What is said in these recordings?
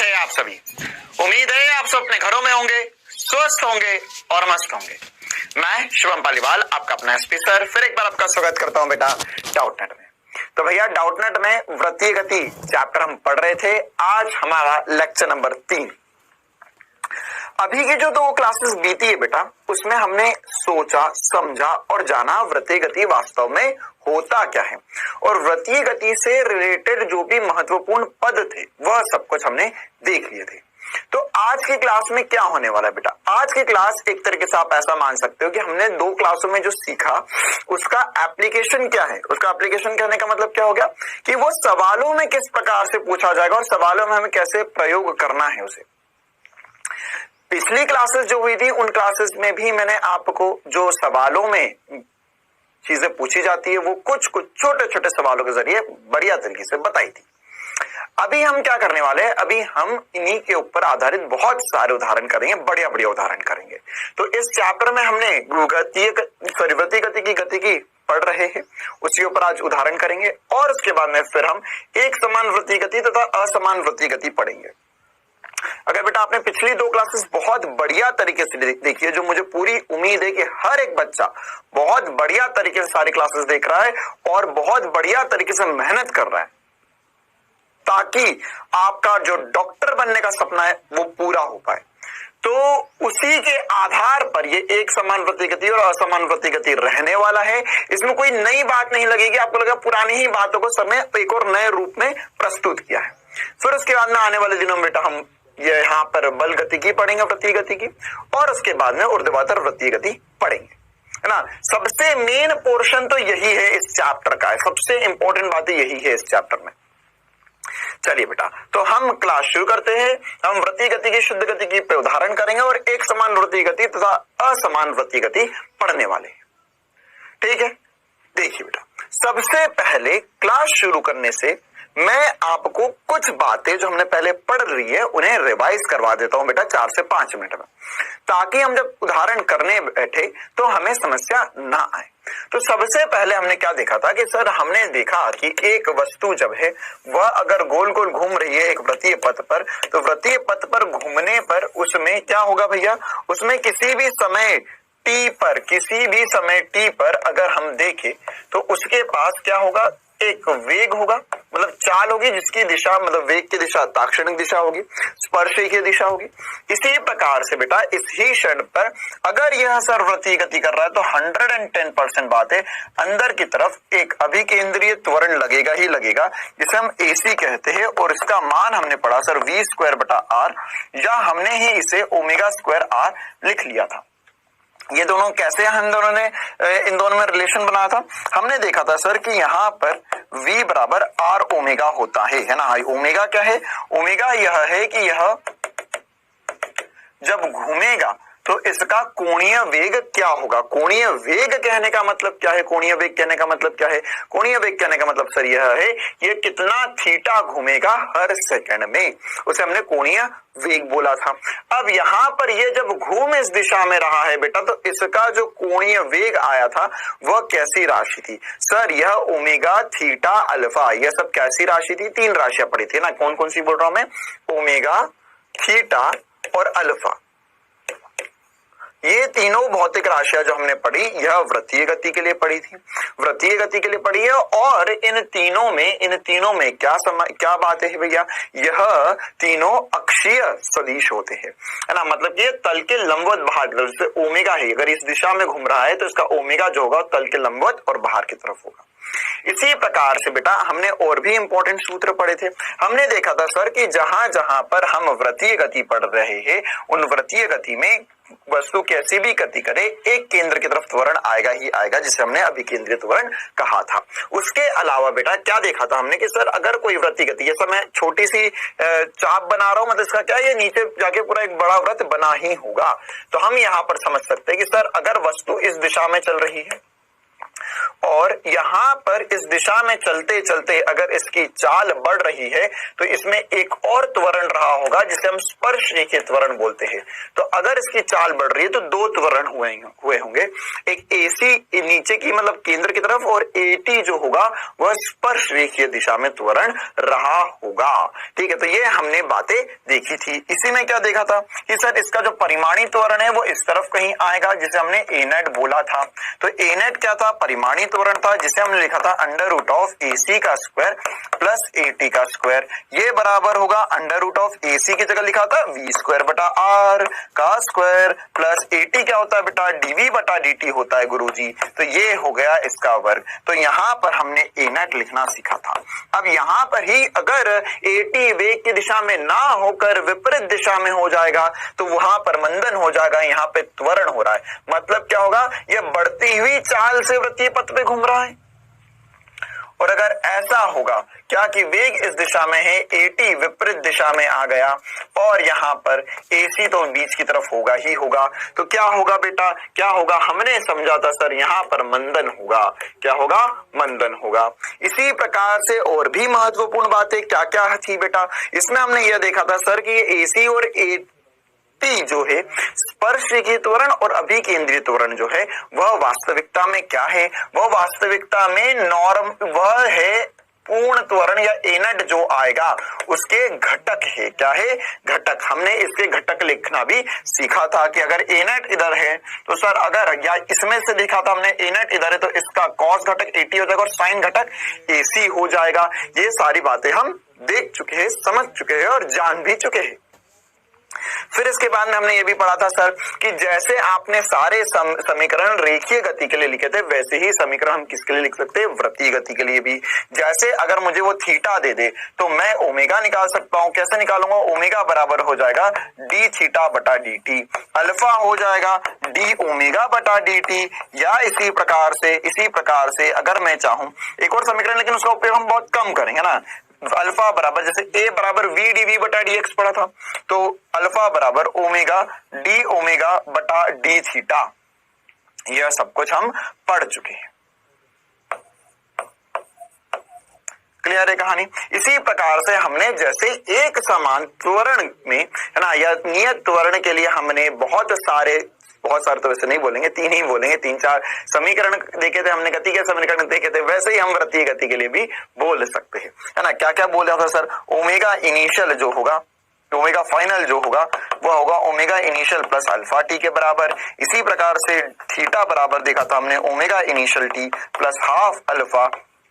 कैसे हैं आप सभी? उम्मीद है आप सब अपने घरों में होंगे, स्वस्थ होंगे और मस्त होंगे। मैं शुभम पालीवाल, आपका अपना एसपी सर, फिर एक बार आपका स्वागत करता हूं बेटा डाउटनेट में। तो भैया डाउटनेट में वृत्तीय गति चैप्टर हम पढ़ रहे थे। आज हमारा लेक्चर नंबर 3। अभी की जो 2 क्लासेस बीती है बेटा, उसमें हमने सोचा, समझा और जाना वृत्तीय गति वास्तव में होता क्या है, और वृत्तीय गति से रिलेटेड जो भी महत्वपूर्ण पद थे वह सब कुछ हमने देख लिए थे। तो आज की क्लास में क्या होने वाला है बेटा? आज की क्लास एक तरीके से आप ऐसा मान सकते हो कि हमने 2 क्लासों में जो सीखा उसका एप्लीकेशन क्या है। उसका एप्लीकेशन कहने का मतलब क्या हो गया कि वो सवालों में किस प्रकार से पूछा जाएगा और सवालों में हमें कैसे प्रयोग करना है उसे। पिछली क्लासेस जो हुई थी उन क्लासेस में भी मैंने आपको जो सवालों में चीजें पूछी जाती है वो कुछ छोटे छोटे सवालों के जरिए बढ़िया तरीके से बताई थी। अभी हम क्या करने वाले हैं? अभी हम इन्हीं के ऊपर आधारित बहुत सारे उदाहरण करेंगे, बढ़िया बढ़िया उदाहरण करेंगे। तो इस चैप्टर में हमने वृत्तीय गति की पढ़ रहे हैं, उसके ऊपर आज उदाहरण करेंगे और उसके बाद में फिर हम एक समान वृत्तीय गति तथा असमान वृत्तीय गति पढ़ेंगे। अगर बेटा आपने पिछली 2 क्लासेस बहुत बढ़िया तरीके से देखी है, जो मुझे पूरी उम्मीद है कि हर एक बच्चा बहुत बढ़िया तरीके से सारी क्लासेस देख रहा है और बहुत बढ़िया तरीके से मेहनत कर रहा है, ताकि आपका जो डॉक्टर बनने का सपना है वो पूरा हो पाए। तो उसी के आधार पर ये एक समान वृत्तीय गति और असमान वृत्तीय गति रहने वाला है। इसमें कोई नई बात नहीं लगेगी, आपको लगेगा पुरानी ही बातों को समय एक और नए रूप में प्रस्तुत किया है। फिर उसके बाद में आने वाले दिनों में बेटा हम ये यहाँ पर बल गति की पढ़ेंगे, वृत्तीय गति की, और उसके बाद में ऊर्ध्वाधर वृत्तीय गति पढ़ेंगे, है ना। सबसे मेन पोर्शन तो यही है इस चैप्टर का, सबसे इंपॉर्टेंट बात यही है इस चैप्टर में। चलिए बेटा, तो हम क्लास शुरू करते हैं। हम वृत्तीय गति की, शुद्ध गति की पे उदाहरण करेंगे और एक समान वृत्तीय गति तथा असमान वृत्तीय गति पढ़ने वाले हैं। ठीक है, देखिए बेटा, सबसे पहले क्लास शुरू करने से मैं आपको कुछ बातें जो हमने पहले पढ़ रही है उन्हें रिवाइज करवा देता हूं बेटा 4 से 5 मिनट में, ताकि हम जब उदाहरण करने बैठे तो हमें समस्या ना आए। तो सबसे पहले हमने क्या देखा था कि सर हमने देखा कि एक वस्तु जब है वह अगर गोल गोल घूम रही है एक वृत्तीय पथ पर, तो वृत्तीय पथ पर घूमने पर उसमें क्या होगा भैया? उसमें किसी भी समय टी पर अगर हम देखें तो उसके पास क्या होगा? एक वेग होगा, मतलब चाल होगी जिसकी दिशा, मतलब वेग की दिशा ताक्षणिक दिशा होगी, स्पर्श की दिशा होगी। इसी प्रकार से बेटा इस ही क्षण पर अगर यह सर वृत्तीय गति कर रहा है तो 110% बात है, अंदर की तरफ एक अभिकेंद्रीय त्वरण लगेगा ही लगेगा, जिसे हम AC कहते हैं, और इसका मान हमने पढ़ा सर v²/r, या हमने ही इसे ω²r लिख लिया था। ये दोनों कैसे हम दोनों ने इन दोनों में रिलेशन बनाया था? हमने देखा था सर कि यहाँ पर v बराबर r ओमेगा होता है ना। ओमेगा क्या है? ओमेगा यह है कि यह जब घूमेगा तो इसका कोणीय वेग क्या होगा? कोणीय वेग कहने का मतलब क्या है? कोणीय वेग कहने का मतलब क्या है? कोणीय वेग कहने का मतलब सर यह है ये कितना थीटा घूमेगा हर सेकंड में, उसे हमने कोणीय वेग बोला था। अब यहाँ पर ये जब घूम इस दिशा में रहा है बेटा, तो इसका जो कोणीय वेग आया था वह कैसी राशि थी? सर यह ओमेगा, थीटा, अल्फा, यह सब कैसी राशि थी? 3 राशियां पड़ी थी ना। कौन कौन सी बोल रहा हूं मैं? ओमेगा, थीटा और अल्फा। ये तीनों भौतिक राशियां जो हमने पढ़ी यह वृत्तीय गति के लिए पढ़ी थी, वृत्तीय गति के लिए पढ़ी है। और इन तीनों में क्या बात है भैया? यह तीनों अक्षीय सदिश होते हैं, है ना। मतलब ये तल के लंबवत बाहर की तरफ, जैसे ओमेगा है अगर इस दिशा में घूम रहा है तो इसका ओमेगा जो होगा तल के लंबवत और बाहर की तरफ होगा। इसी प्रकार से बेटा हमने और भी इंपॉर्टेंट सूत्र पढ़े थे। हमने देखा था सर कि जहां जहां पर हम वृत्तीय गति पढ़ रहे हैं उन वृत्तीय गति में वस्तु कैसी भी गति करे एक केंद्र की तरफ त्वरण आएगा ही आएगा, जिसे हमने अभिकेंद्रीय त्वरण कहा था। उसके अलावा बेटा क्या देखा था हमने कि सर अगर कोई वृत्तीय गति, जैसे मैं छोटी सी चाप बना रहा हूं, मतलब इसका क्या है, ये नीचे जाके पूरा एक बड़ा वृत्त बना ही होगा। तो हम यहाँ पर समझ सकते हैं कि सर अगर वस्तु इस दिशा में चल रही है और यहां पर इस दिशा में चलते चलते अगर इसकी चाल बढ़ रही है तो इसमें एक और त्वरण रहा होगा जिसे हम स्पर्श रेखीय त्वरण बोलते हैं। तो अगर इसकी चाल बढ़ रही है तो दो त्वरण हुए होंगे, एक AC नीचे की मतलब केंद्र की तरफ और AT जो होगा वह स्पर्श रेखीय दिशा में त्वरण रहा होगा। ठीक है, तो ये हमने बातें देखी थी। इसी में क्या देखा था कि सर इसका जो परिमाणी त्वरण है वो इस तरफ कहीं आएगा जिसे हमने A नेट बोला था। तो A नेट क्या था? परिमाणी त्वरण था जिसे हमने लिखा था अंडर रूट ऑफ AC का स्क्वायर प्लस AT का स्क्वायर। ये बराबर होगा अंडर रूट ऑफ AC की जगह लिखा था V स्क्वायर बटा R का स्क्वायर प्लस AT क्या होता है बेटा? dV बटा dt होता है गुरुजी। तो ये हो गया इसका वर्ग। तो यहाँ पर हमने A नेट लिखना सीखा था। अब यहाँ पर ही अगर AT वेग की दिशा में ना होकर विपरीत दिशा में हो जाएगा तो वहां पर मंदन हो जाएगा, यहाँ पे त्वरण हो रहा है। मतलब क्या होगा? ये बढ़ती हुई चाल से वृत्तीय पथ पे घूम रहा है। और अगर ऐसा होगा क्या कि वेग इस दिशा में है, AT विपरीत दिशा में आ गया और यहाँ पर AC तो बीच की तरफ होगा ही होगा, तो क्या होगा बेटा? क्या होगा? हमने समझा था सर यहाँ पर मंदन होगा। क्या होगा? मंदन होगा। इसी प्रकार से और भी महत्वपूर्ण बातें क्या क्या थी बेटा? इसमें हमने यह देखा था सर कि AC और AT जो है स्पर्श रेखीय त्वरण और अभिकेंद्रीय त्वरण जो है वह वास्तविकता में क्या है? वह वास्तविकता में नॉर्म वह है पूर्ण त्वरण या A नेट जो आएगा उसके घटक है। क्या है? घटक। हमने इसके घटक लिखना भी सीखा था कि अगर A नेट इधर है तो सर अगर या इसमें से देखा था हमने A नेट इधर है तो इसका कॉस घटक AT हो जाएगा और साइन घटक AC हो जाएगा। ये सारी बातें हम देख चुके हैं, समझ चुके हैं और जान भी चुके हैं। फिर इसके बाद में हमने ये भी पढ़ा था सर कि जैसे आपने सारे समीकरण रेखीय गति के लिए लिखे थे वैसे ही समीकरण हम किसके लिए लिख सकते हैं? वृत्तीय गति के लिए भी। जैसे अगर मुझे वो थीटा दे दे तो मैं ओमेगा निकाल सकता हूं। कैसे निकालूंगा? ओमेगा बराबर हो जाएगा डी थीटा बटा dt, अल्फा हो जाएगा डी ओमेगा बटा dt। या इसी प्रकार से अगर मैं चाहूं एक और समीकरण, लेकिन उसका उपयोग हम बहुत कम करेंगे ना। अल्फा बराबर जैसे A बराबर V dV बटा dx पढ़ा था, तो अल्फा बराबर ओमेगा डी ओमेगा बटा डी थीटा। यह सब कुछ हम पढ़ चुके हैं। क्लियर है कहानी? इसी प्रकार से हमने जैसे एक समान त्वरण में है ना या नियत त्वरण के लिए हमने बहुत सारे तो वैसे नहीं बोलेंगे, तीन ही बोलेंगे, 3-4 समीकरण देखे थे हमने, गति के समीकरण देखे थे, वैसे ही हम वृत्तीय गति के लिए भी बोल सकते हैं, है ना। क्या क्या बोला था सर? ओमेगा इनिशियल जो होगा, ओमेगा फाइनल जो होगा वह होगा omega initial plus alpha T के बराबर। इसी प्रकार से थीटा बराबर देखा था हमने omega initial T plus half alpha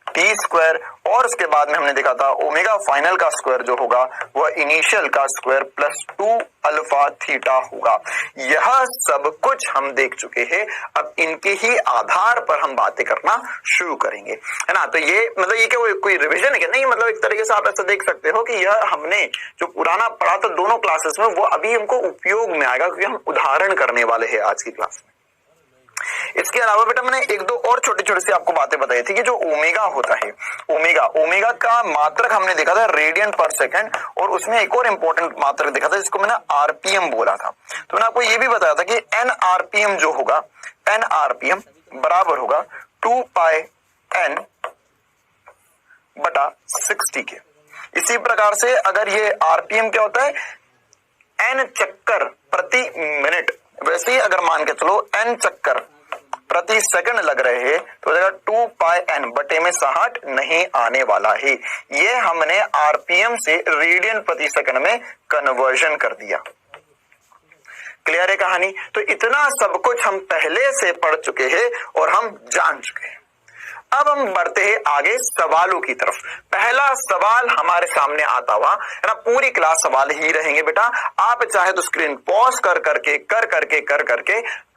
T square. और उसके बाद में हमने देखा था ओमेगा फाइनल का स्क्वायर जो होगा वह इनिशियल का स्क्वायर प्लस 2 अल्फा थीटा होगा। यह सब कुछ हम देख चुके हैं। अब इनके ही आधार पर हम बातें करना शुरू करेंगे, है ना। तो ये मतलब ये क्या कोई रिवीजन है क्या? नहीं, मतलब एक तरीके से आप ऐसा देख सकते हो कि यह हमने जो पुराना पढ़ा था दोनों क्लासेस में वो अभी हमको उपयोग में आएगा, क्योंकि हम उदाहरण करने वाले हैं आज की क्लास में। इसके अलावा बेटा मैंने एक दो और छोटी छोटी सी आपको बातें बताई थी कि जो ओमेगा होता है, ओमेगा का मात्रक हमने देखा था रेडियन पर सेकंड, और उसमें एक और इंपॉर्टेंट मात्रक देखा था जिसको मैंने आरपीएम बोला था। तो मैंने आपको ये भी बताया था कि एन आरपीएम जो होगा, एन आरपीएम बराबर होगा 2 पाई एन बटा 60 के। इसी प्रकार से अगर ये आरपीएम क्या होता है? एन चक्कर प्रति मिनट। वैसे ही अगर मान के चलो एन चक्कर प्रति सेकंड लग रहे हैं तो हो जाएगा 2 पाई एन बटे में 60 नहीं आने वाला है। ये हमने आरपीएम से रेडियन प्रति सेकंड में कन्वर्जन कर दिया। क्लियर है कहानी? तो इतना सब कुछ हम पहले से पढ़ चुके हैं और हम जान चुके हैं। अब हम बढ़ते हैं आगे सवालों की तरफ। पहला सवाल हमारे सामने आता हुआ है ना, पूरी क्लास सवाल ही रहेंगे बेटा। आप चाहे तो स्क्रीन पॉज कर करके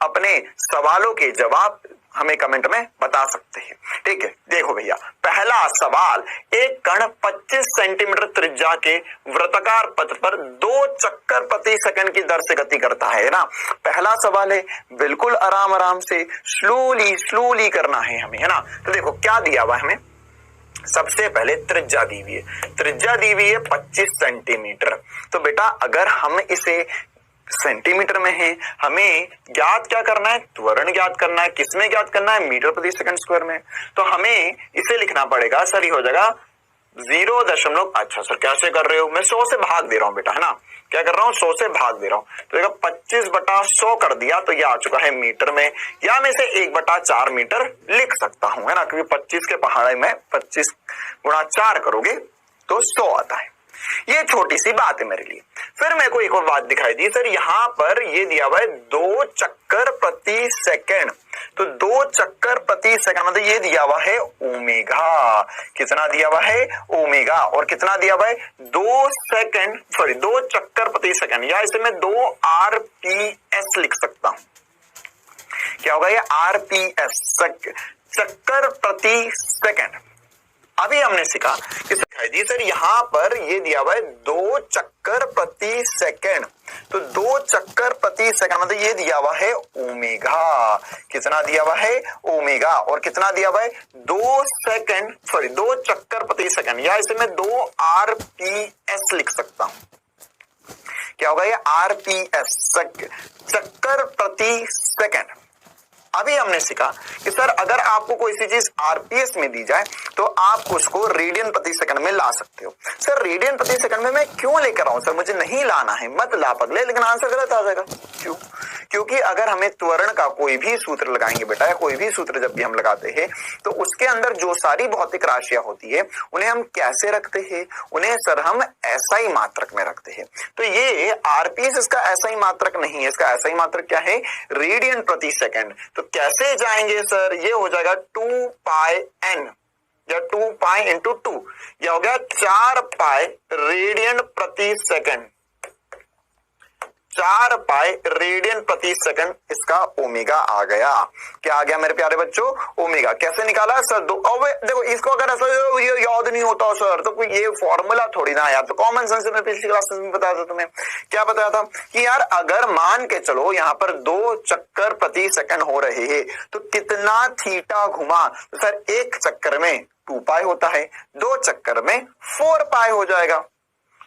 अपने सवालों के जवाब हमें कमेंट में बता सकते हैं। ठीक है, देखो भैया, पहला सवाल, एक कण 25 सेंटीमीटर त्रिज्या के वृत्ताकार पथ पर 2 चक्कर प्रति सेकंड की दर से गति करता है ना। पहला सवाल है, बिल्कुल आराम से स्लोली करना है हमें, है ना। तो देखो क्या दिया हुआ है हमें। सबसे पहले त्रिज्या दी हुई है 25 सेंटीमीटर। तो बेटा अगर हम इसे सेंटीमीटर में है। हमें ज्ञात क्या करना है, त्वरण ज्ञात करना है। किसमें ज्ञात करना है, मीटर प्रति सेकंड स्क्वायर में। तो हमें इसे लिखना पड़ेगा सर, ये हो जाएगा 0 अच्छा सर कैसे कर रहे हो, मैं 100 से भाग दे रहा हूं बेटा, है ना, क्या कर रहा हूं, 100 से भाग दे रहा हूं। तो 25/100 कर दिया तो ये आ चुका है मीटर में, या मैं इसे 1/4 मीटर लिख सकता हूं, है ना, क्योंकि 25 के पहाड़े में 25 × 4 करोगे तो 100 आता है। ये छोटी सी बात है मेरे लिए। फिर मेरे को एक और बात दिखाई दी सर, यहां पर ये दिया हुआ है 2 चक्कर प्रति सेकंड। तो 2 चक्कर प्रति सेकंड मतलब ये दिया हुआ है ओमेगा। कितना दिया हुआ है, ओमेगा। और कितना दिया हुआ है, 2 चक्कर प्रति सेकंड, या इसे मैं 2 RPS लिख सकता हूं। क्या होगा ये, RPS, चक्कर प्रति सेकंड। अभी हमने सीखा कि दिखाई दी सर, यहां पर ये दिया हुआ है 2 चक्कर प्रति सेकंड। तो 2 चक्कर प्रति सेकंड मतलब ये दिया हुआ है ओमेगा। कितना दिया हुआ है, ओमेगा। और कितना दिया हुआ है, 2 चक्कर प्रति सेकंड, या इसे मैं 2 RPS लिख सकता हूं। क्या होगा ये, RPS, चक्कर प्रति सेकंड। अभी हमने सीखा कि सर अगर आपको कोई सी चीज आरपीएस में दी जाए तो आप उसको रेडियन प्रति सेकंड में ला सकते हो। सर रेडियन प्रति सेकंड में मैं क्यों लेकर आऊं सर, मुझे नहीं लाना है, मत ला पगले, लेकिन आंसर गलत आ जाएगा। क्यों, क्योंकि अगर हमें त्वरण का कोई भी सूत्र लगाएंगे बेटा, या कोई भी सूत्र जब भी हम लगाते हैं तो उसके अंदर जो सारी भौतिक राशियां होती है उन्हें हम कैसे रखते हैं, उन्हें सर हम एसआई मात्रक में रखते हैं। तो ये आरपीएस इसका एसआई मात्रक नहीं है, इसका एसआई मात्रक क्या है, रेडियन प्रति सेकंड। तो कैसे जाएंगे सर, ये हो जाएगा 2πn या 2π × 2, यह हो गया 4π रेडियन प्रति सेकंड। 4π रेडियन प्रति सेकंड इसका ओमेगा आ गया। क्या आ गया मेरे प्यारे बच्चों, ओमेगा। कैसे निकाला सर, देखो इसको अगर ऐसा ये याद नहीं होता सर तो ये फॉर्मूला थोड़ी ना यार, तो कॉमन सेंस में पिछली क्लासेस में बताया था तुम्हें, क्या बताया था कि यार अगर मान के चलो यहाँ पर 2 चक्कर प्रति सेकंड हो रहे हैं तो कितना थीटा घुमा, तो सर एक चक्कर में 2π होता है, 2 चक्कर में 4π हो जाएगा।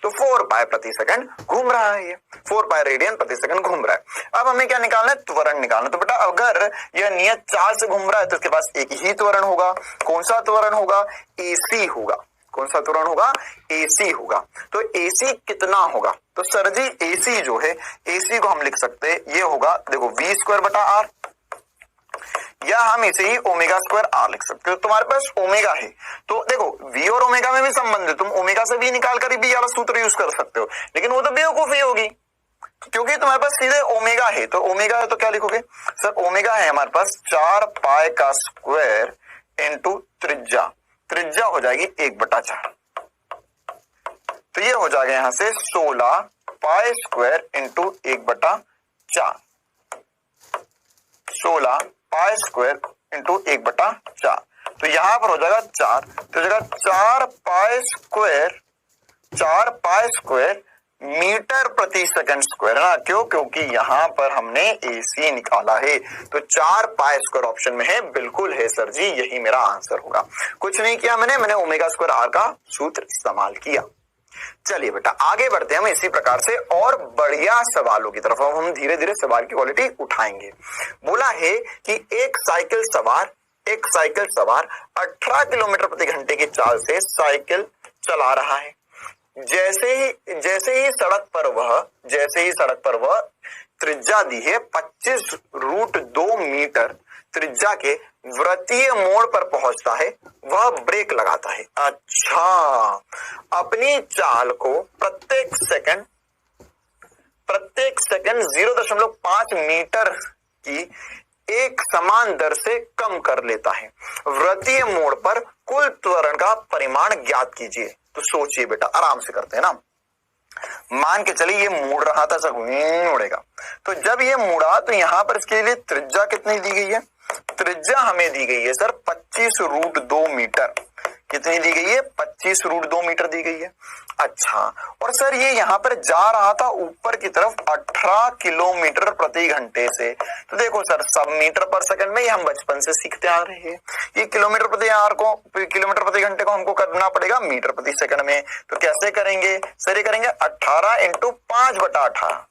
तो 4π प्रति सेकंड घूम रहा है, ये 4π रेडियन प्रति सेकंड घूम रहा है। अब हमें क्या निकालना है, त्वरण निकालना। तो बेटा अगर यह नियत चाल से घूम रहा है तो इसके पास एक ही त्वरण होगा। कौन सा त्वरण होगा, AC होगा। कौन सा त्वरण होगा, AC होगा। तो AC कितना होगा, तो सर जी AC जो है, AC को हम लिख सकते हैं, ये होगा देखो v²/r, या हम इसे ही ω²r लिख सकते हो। तुम्हारे पास ओमेगा है तो देखो v और ओमेगा में भी संबंध है, तुम ओमेगा से भी निकाल कर भी वाला सूत्र यूज कर सकते हो, लेकिन वो तो बेवकूफी होगी क्योंकि तुम्हारे पास सीधे ओमेगा है। तो ओमेगा है तो क्या लिखोगे सर, ओमेगा है हमारे पास 4π² × त्रिज्या, त्रिज्या हो जाएगी 1/4। तो ये हो जाएगा यहां से 16π² × 1/4, 16π² × 1/4। तो यहां पर हो जाएगा 4, तो हो जाएगा 4π² मीटर प्रति सेकंड स्क्वायर ना। क्यों, क्योंकि यहां पर हमने AC निकाला है, तो 4π² ऑप्शन में है, बिल्कुल है सर जी, यही मेरा आंसर होगा। कुछ नहीं किया मैंने ω²r का सूत्र इस्तेमाल किया। चलिए बेटा आगे बढ़ते हैं हम इसी प्रकार से और बढ़िया सवालों की तरफ। हम धीरे धीरे सवाल की क्वालिटी उठाएंगे। बोला है कि एक साइकिल सवार 18 किलोमीटर प्रति घंटे की चाल से साइकिल चला रहा है। जैसे ही सड़क पर वह त्रिज्या दी है 25√2 मीटर त्रिज्या के वृत्तीय मोड़ पर पहुंचता है, वह ब्रेक लगाता है। अच्छा, अपनी चाल को प्रत्येक सेकंड 0.5 मीटर की एक समान दर से कम कर लेता है। वृत्तीय मोड़ पर कुल त्वरण का परिमाण ज्ञात कीजिए। तो सोचिए बेटा, आराम से करते हैं ना। मान के चलिए ये मुड़ रहा था, सब मुड़ेगा। तो जब ये मुड़ा तो यहां पर इसके लिए त्रिज्या कितनी दी गई है, त्रिज्या हमें दी गई है सर 25√2 मीटर। कितनी दी गई है, 25√2 मीटर दी गई है। अच्छा, और सर ये यहाँ पर जा रहा था ऊपर की तरफ 18 किलोमीटर प्रति घंटे से। तो देखो सर, सब मीटर पर सेकंड में, ये हम बचपन से सीखते आ रहे हैं। ये किलोमीटर प्रति घंटे को हमको करना पड़ेगा मीटर प्रति सेकंड में। तो कैसे करेंगे सर, ये करेंगे 18 × 5/18।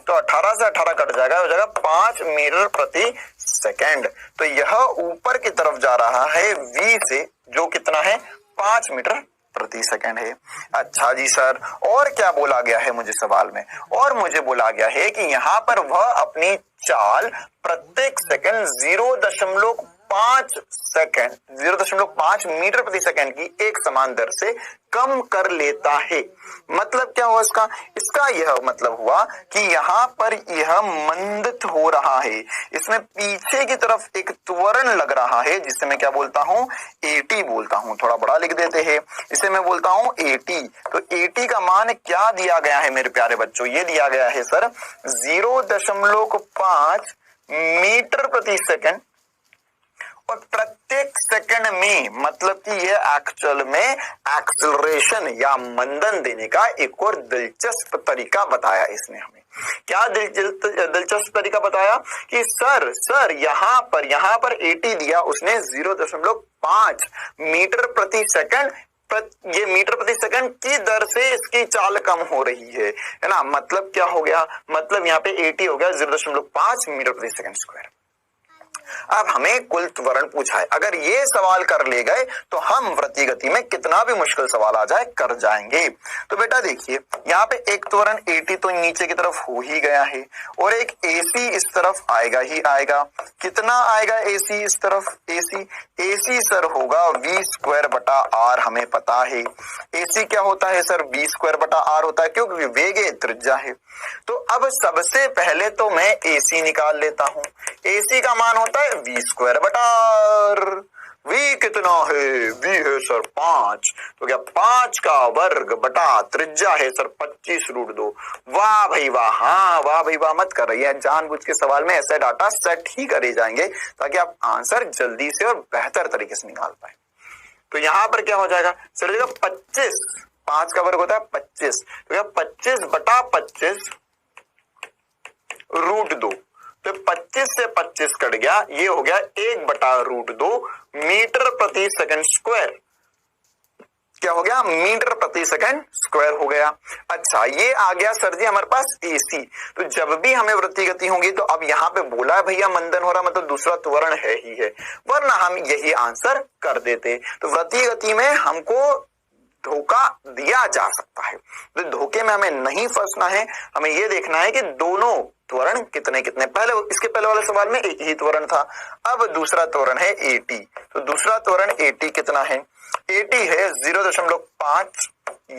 तो 18 से 18 कट जाएगा, हो जाएगा 5 मीटर प्रति सेकेंड। तो यह ऊपर की तरफ जा रहा है v से, जो कितना है 5 मीटर प्रति सेकेंड है। अच्छा जी सर, और क्या बोला गया है मुझे सवाल में? और मुझे बोला गया है कि यहाँ पर वह अपनी चाल प्रत्येक सेकंड 0.5 मीटर प्रति सेकंड की एक समान दर से कम कर लेता है। मतलब क्या हुआ इसका? इसका यह मतलब हुआ कि यहाँ पर यह मंदित हो रहा है, इसमें पीछे की तरफ एक त्वरण लग रहा है, जिसे मैं क्या बोलता हूँ? AT बोलता हूँ। थोड़ा बड़ा लिख देते हैं, इसे मैं बोलता हूँ AT। तो AT का मान क्या दिया गया है मेरे प्यारे बच्चों? ये दिया गया है सर 0.5 मीटर प्रति सेकंड, और प्रत्येक सेकंड में, मतलब कि ये एक्चुअल में एक्सेलरेशन या मंदन देने का एक और दिलचस्प तरीका बताया इसने हमें। क्या दिलचस्प तरीका बताया कि सर यहाँ पर AT दिया उसने 0.5 मीटर प्रति सेकंड, ये मीटर प्रति सेकंड की दर से इसकी चाल कम हो रही है ना। मतलब क्या हो गया? मतलब यहाँ पे AT हो गया 0.5 मीटर प्रति सेकंड स्क्वायर। अब हमें कुल त्वरण पूछा है। अगर ये सवाल कर ले गए तो हम वृत्तीय गति में कितना भी मुश्किल सवाल आ जाए कर जाएंगे। तो बेटा देखिए, यहाँ पे एक त्वरण AT तो नीचे की तरफ हो ही गया है, और एक AC इस तरफ आएगा ही आएगा। कितना आएगा AC इस तरफ? AC सर होगा v²/r, हमें पता है। AC क्या होता है सर? v²/r होता है, क्योंकि वेग त्रिज्या है। तो अब सबसे पहले तो मैं AC निकाल लेता हूं। AC का मान होता है v²/r। v कितना है? v है सर 5, तो क्या 5 का वर्ग बटा त्रिज्या है सर 25√2। वाह भाई वाह, हाँ वाह भाई वाह मत कर रही है, जानबूझ के सवाल में ऐसे डाटा सेट ही करे जाएंगे ताकि आप आंसर जल्दी से और बेहतर तरीके से निकाल पाए। तो यहाँ पर क्या हो जाएगा सर? 25, 5 का वर्ग होता है 25, तो क्या 25/25√2। तो 25 से 25 कट गया, ये हो गया 1/√2 मीटर प्रति सेकंड स्क्वायर। क्या हो गया? मीटर प्रति सेकंड स्क्वायर हो गया। अच्छा, ये आ गया सर जी हमारे पास AC। तो जब भी हमें वृत्तीय गति होगी, तो अब यहाँ पे बोला है भैया मंदन हो रहा, मतलब दूसरा त्वरण है ही है, वरना हम यही आंसर कर देते। तो वृत्तीय गति में हमको धोखा दिया जा सकता है, तो धोखे में हमें नहीं फंसना है। हमें यह देखना है कि दोनों त्वरण कितने कितने। पहले इसके पहले वाले सवाल में एक ही त्वरण था, अब दूसरा त्वरण है AT। तो दूसरा त्वरण AT कितना है? AT है 0.5,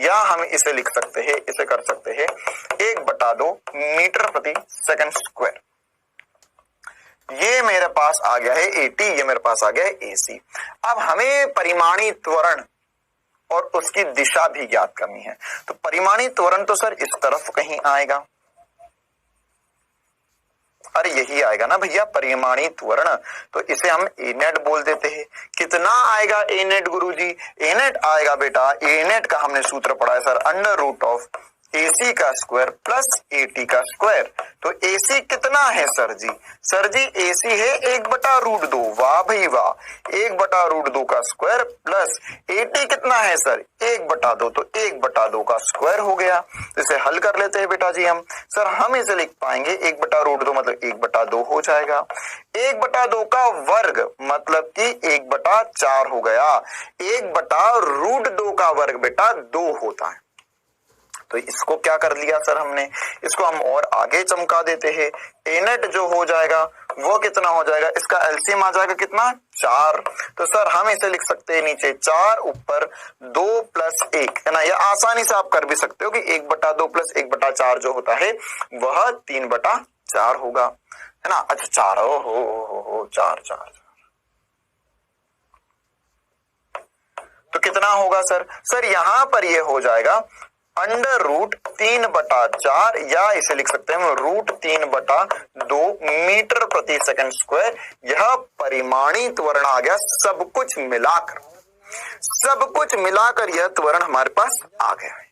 या हम इसे लिख सकते हैं, इसे कर सकते हैं 1/2 मीटर प्रति सेकंड स्क्वायर। ये मेरे पास आ गया है AT, ये मेरे पास आ गया है AC। अब हमें परिमाणी त्वरण और उसकी दिशा भी ज्ञात करनी है। तो परिमाणी त्वरण तो सर इस तरफ कहीं आएगा, अरे यही आएगा ना भैया परिमाणी त्वरण, तो इसे हम A नेट बोल देते हैं। कितना आएगा A net Guruji? A net आएगा बेटा, A नेट का हमने सूत्र पढ़ा है सर, √AC का स्क्वायर प्लस AT का स्क्वायर। तो AC कितना है सर जी? सर जी AC है 1/√2। वाह भाई वाह, 1/√2 का स्क्वायर प्लस AT कितना है सर? 1/2, तो 1/2 का स्क्वायर हो गया। तो इसे हल कर लेते हैं बेटा जी हम। सर हम इसे लिख पाएंगे 1/√2 मतलब 1/2 हो जाएगा। 1/2 का वर्ग मतलब कि 1/4 हो गया। 1/√2 का वर्ग बेटा 2 होता है। तो इसको क्या कर लिया सर हमने? इसको हम और आगे चमका देते हैं। A नेट जो हो जाएगा वो कितना हो जाएगा? इसका LCM आ जाएगा कितना? 4। तो सर हम इसे लिख सकते हैं नीचे 4 ऊपर 2 + 1, है ना। ये आसानी से आप कर भी सकते हो कि 1/2 + 1/4 जो होता है वह 3/4 होगा, है ना। अच्छा 4 हो 4। तो कितना होगा सर? सर यहाँ पर ये हो जाएगा √3/4, या इसे लिख सकते हैं √3/2 मीटर प्रति सेकंड स्क्वायर। यह परिमाणी त्वरण आ गया। सब कुछ मिलाकर यह त्वरण हमारे पास आ गया है।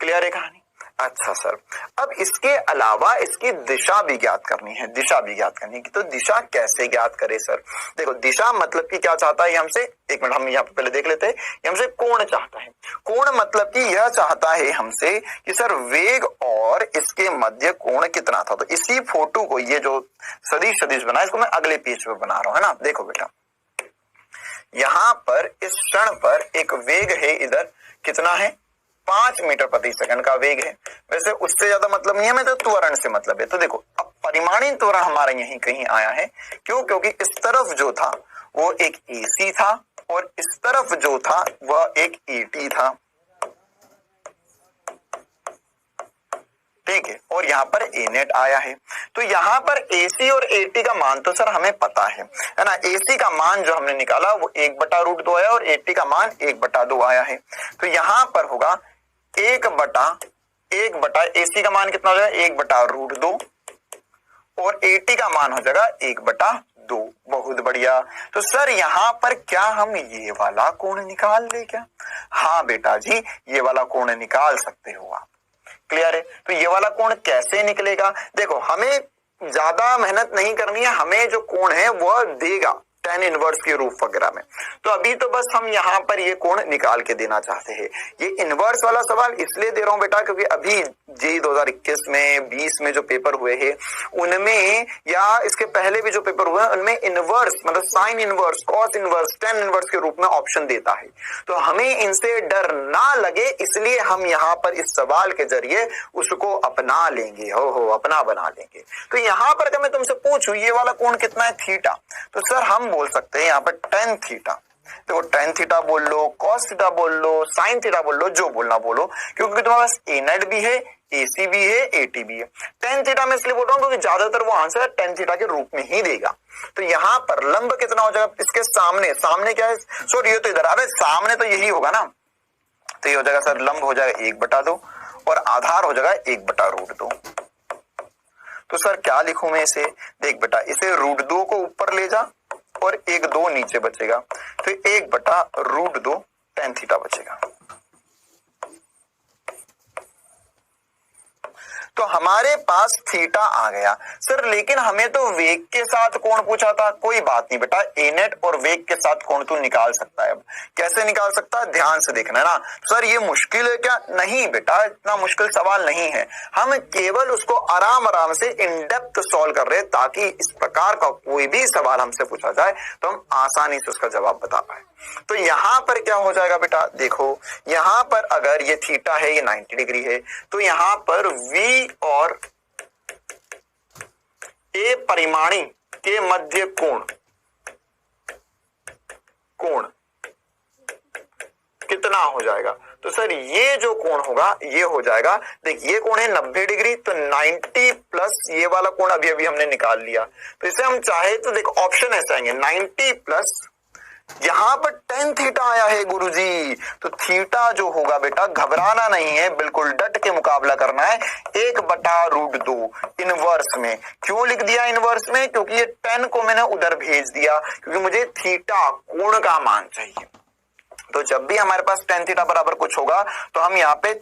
क्लियर है कहानी? अच्छा सर, अब इसके अलावा इसकी दिशा भी ज्ञात करनी है, दिशा भी ज्ञात करनी है। तो दिशा कैसे ज्ञात करें सर? देखो दिशा मतलब कि क्या चाहता है हमसे, एक मिनट हम यहाँ पे पहले देख लेते हैं। ये हमसे कोण चाहता है। कोण मतलब कि यह चाहता है हमसे कि सर वेग और इसके मध्य कोण कितना था। तो इसी फोटो को, ये जो सदिश सदिश बना है, इसको मैं अगले पेज पे बना रहा हूँ, है ना। देखो बेटा, यहाँ पर इस क्षण पर एक वेग है, इधर कितना है, 5 मीटर प्रति सेकंड का वेग है। वैसे उससे ज्यादा मतलब नहीं है, मैं तो त्वरण से मतलब है। तो देखो अब परिमाणी त्वरण हमारा यहीं कहीं आया है। क्यों? क्योंकि इस तरफ जो था वो एक AC था और इस तरफ जो था वह एक AT था, ठीक है। और यहाँ पर A नेट आया है। तो यहाँ पर AC और AT का मान तो सर हमें पता है ना। AC का मान जो हमने निकाला वो 1/√2 आया और AT का मान 1/2 आया है। तो यहाँ पर होगा 1/1 AC का मान कितना हो जाएगा, 1/√2 और AT का मान हो जाएगा 1/2। बहुत बढ़िया। तो सर यहाँ पर क्या हम ये वाला कोण निकाल ले क्या? हाँ बेटा जी, ये वाला कोण निकाल सकते हो आप। क्लियर है? तो ये वाला कोण कैसे निकलेगा? देखो हमें ज्यादा मेहनत नहीं करनी है, हमें जो कोण है वह देगा tan इनवर्स के रूप वगैरह में। तो अभी तो बस हम यहाँ पर ये कोण निकाल के देना चाहते हैं। ये इनवर्स वाला सवाल इसलिए दे रहा हूं बेटा क्योंकि अभी JEE 2021 में 20 में जो पेपर हुए हैं उनमें, या इसके पहले भी जो पेपर हुए हैं उनमें इनवर्स मतलब sine inverse, cos inverse, tan inverse के रूप में ऑप्शन देता है। तो हमें इनसे डर ना लगे इसलिए हम यहाँ पर इस सवाल के जरिए उसको अपना लेंगे, हो अपना बना लेंगे। तो यहाँ पर अगर मैं तुमसे पूछूं ये वाला कोण कितना है, थीटा, तो सर हम बोल सकते हैं यहाँ पर tan थीटा। तो tan थीटा बोल लो, cos थीटा बोल लो, sin थीटा बोल लो, जो बोलना बोलो, क्योंकि तुम्हारे पास A नेट भी है, AC भी है, AT भी है। tan थीटा मैं इसलिए बोल रहा हूँ क्योंकि ज्यादातर वो आंसर tan थीटा के रूप में ही देगा। तो यहाँ पर लंब कितना हो जाएगा इसके सामने, सामने क्या है, सॉरी ये तो इधर, अरे सामने तो यही होगा ना। तो ये हो जाएगा सर लंब हो जाएगा 1/2 और आधार हो जाएगा 1/√2। तो सर क्या लिखूं मैं इसे? देख बेटा, इसे √2 को ऊपर ले जा और 1/2 नीचे बचेगा, तो 1/√2 tan थीटा बचेगा। तो हमारे पास थीटा आ गया सर, लेकिन हमें तो वेग के साथ कोण पूछा था। कोई बात नहीं बेटा, A नेट और वेग के साथ कोण तू निकाल सकता है। अब कैसे निकाल सकता है ध्यान से देखना है ना। सर ये मुश्किल है क्या? नहीं बेटा, इतना मुश्किल सवाल नहीं है। हम केवल उसको आराम आराम से इन डेप्थ सॉल्व कर रहे हैं ताकि इस प्रकार का कोई भी सवाल हमसे पूछा जाए तो हम आसानी से उसका जवाब बता पाए। तो यहाँ पर क्या हो जाएगा बेटा, देखो यहाँ पर अगर ये थीटा है, ये 90 डिग्री है, तो यहाँ पर V और A परिमाणी के मध्य कोण कितना हो जाएगा? तो सर ये जो कोण होगा ये हो जाएगा, देख ये कोण है 90 डिग्री, तो 90 प्लस ये वाला कोण अभी अभी हमने निकाल लिया। तो इसे हम चाहे तो देख ऑप्शन ऐसे आएंगे, 90 प्लस यहां पर tan थीटा आया है गुरुजी। तो थीटा जो होगा बेटा, घबराना नहीं है, बिल्कुल डट के मुकाबला करना है, 1/√2 इनवर्स में। क्यों लिख दिया इनवर्स में? क्योंकि ये tan को मैंने उधर भेज दिया, क्योंकि मुझे थीटा कोण का मान चाहिए। तो जब भी हमारे पास tan थीटा बराबर कुछ होगा तो हम यहाँ पे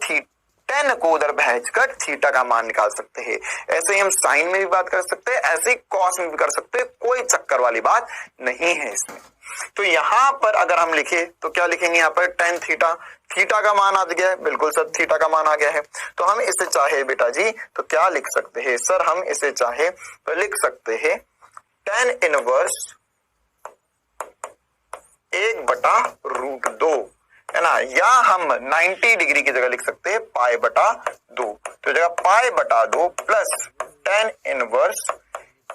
tan को उधर भेजकर थीटा का मान निकाल सकते हैं। ऐसे ही हम साइन में भी बात कर सकते हैं, ऐसे ही कॉस में भी कर सकते हैं, कोई चक्कर वाली बात नहीं है इसमें। तो यहाँ पर अगर हम लिखे तो क्या लिखेंगे, यहाँ पर tan थीटा, थीटा का मान आ गया है, बिल्कुल सर थीटा का मान आ गया है। तो हम इसे चाहे बेटा जी तो क्या लिख सकते हैं सर, हम इसे चाहे तो लिख सकते हैं tan इनवर्स 1/√2, है ना, या हम 90 डिग्री की जगह लिख सकते हैं π/2। तो जगह π/2 प्लस tan इनवर्स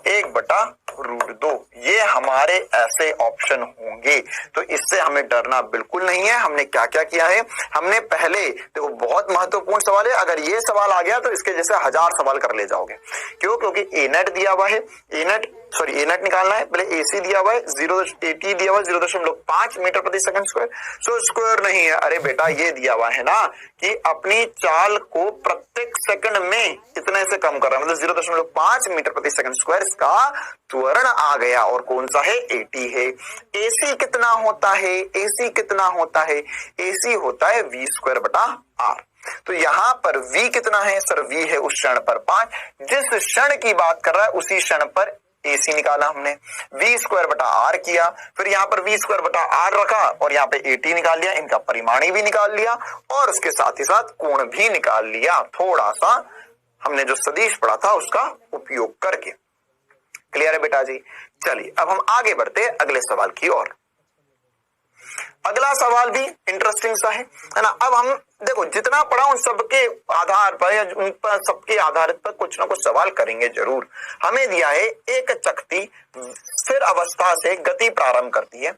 1/√2, ये हमारे ऐसे ऑप्शन होंगे। तो इससे हमें डरना बिल्कुल नहीं है। हमने क्या क्या किया है, हमने पहले देखो बहुत महत्वपूर्ण सवाल है, अगर ये सवाल आ गया तो इसके जैसे 1000 सवाल कर ले जाओगे। क्यों? क्योंकि A नेट दिया हुआ है, A नेट निकालना है, पहले AC दिया हुआ है 0.80 दिया हुआ है 0.5 मीटर प्रति सेकंड स्क्वायर। सो स्क्वायर नहीं है, अरे बेटा ये दिया हुआ है ना कि अपनी चाल को प्रत्येक सेकंड में इतने से कम कर रहा है, मतलब 0.5 मीटर प्रति सेकंड स्क्वायर इसका त्वरण आ गया। और कौन सा है? AT है। AC कितना होता है? AC कितना होता है? AC होता है V² बटा R। तो यहां पर v कितना है सर, v है उस क्षण पर 5, जिस क्षण की बात कर रहा है उसी क्षण पर AC निकाला हमने, v स्क्वायर बटा r किया, फिर यहाँ पर v स्क्वायर बटा r रखा और यहाँ पे AT निकाल लिया, इनका परिमाणी भी निकाल लिया और उसके साथ ही साथ कोण भी निकाल लिया, थोड़ा सा हमने जो सदिश पढ़ा था उसका उपयोग करके। क्लियर है बेटा जी। चलिए अब हम आगे बढ़ते हैं अगले सवाल की ओर। अगला सवाल भी इंटरेस्टिंग सा है ना। अब हम देखो जितना पढ़ा उन सबके आधार पर या उन पर सबके आधारित पर कुछ ना कुछ सवाल करेंगे जरूर। हमें दिया है एक चकती स्थिर अवस्था से गति प्रारंभ करती है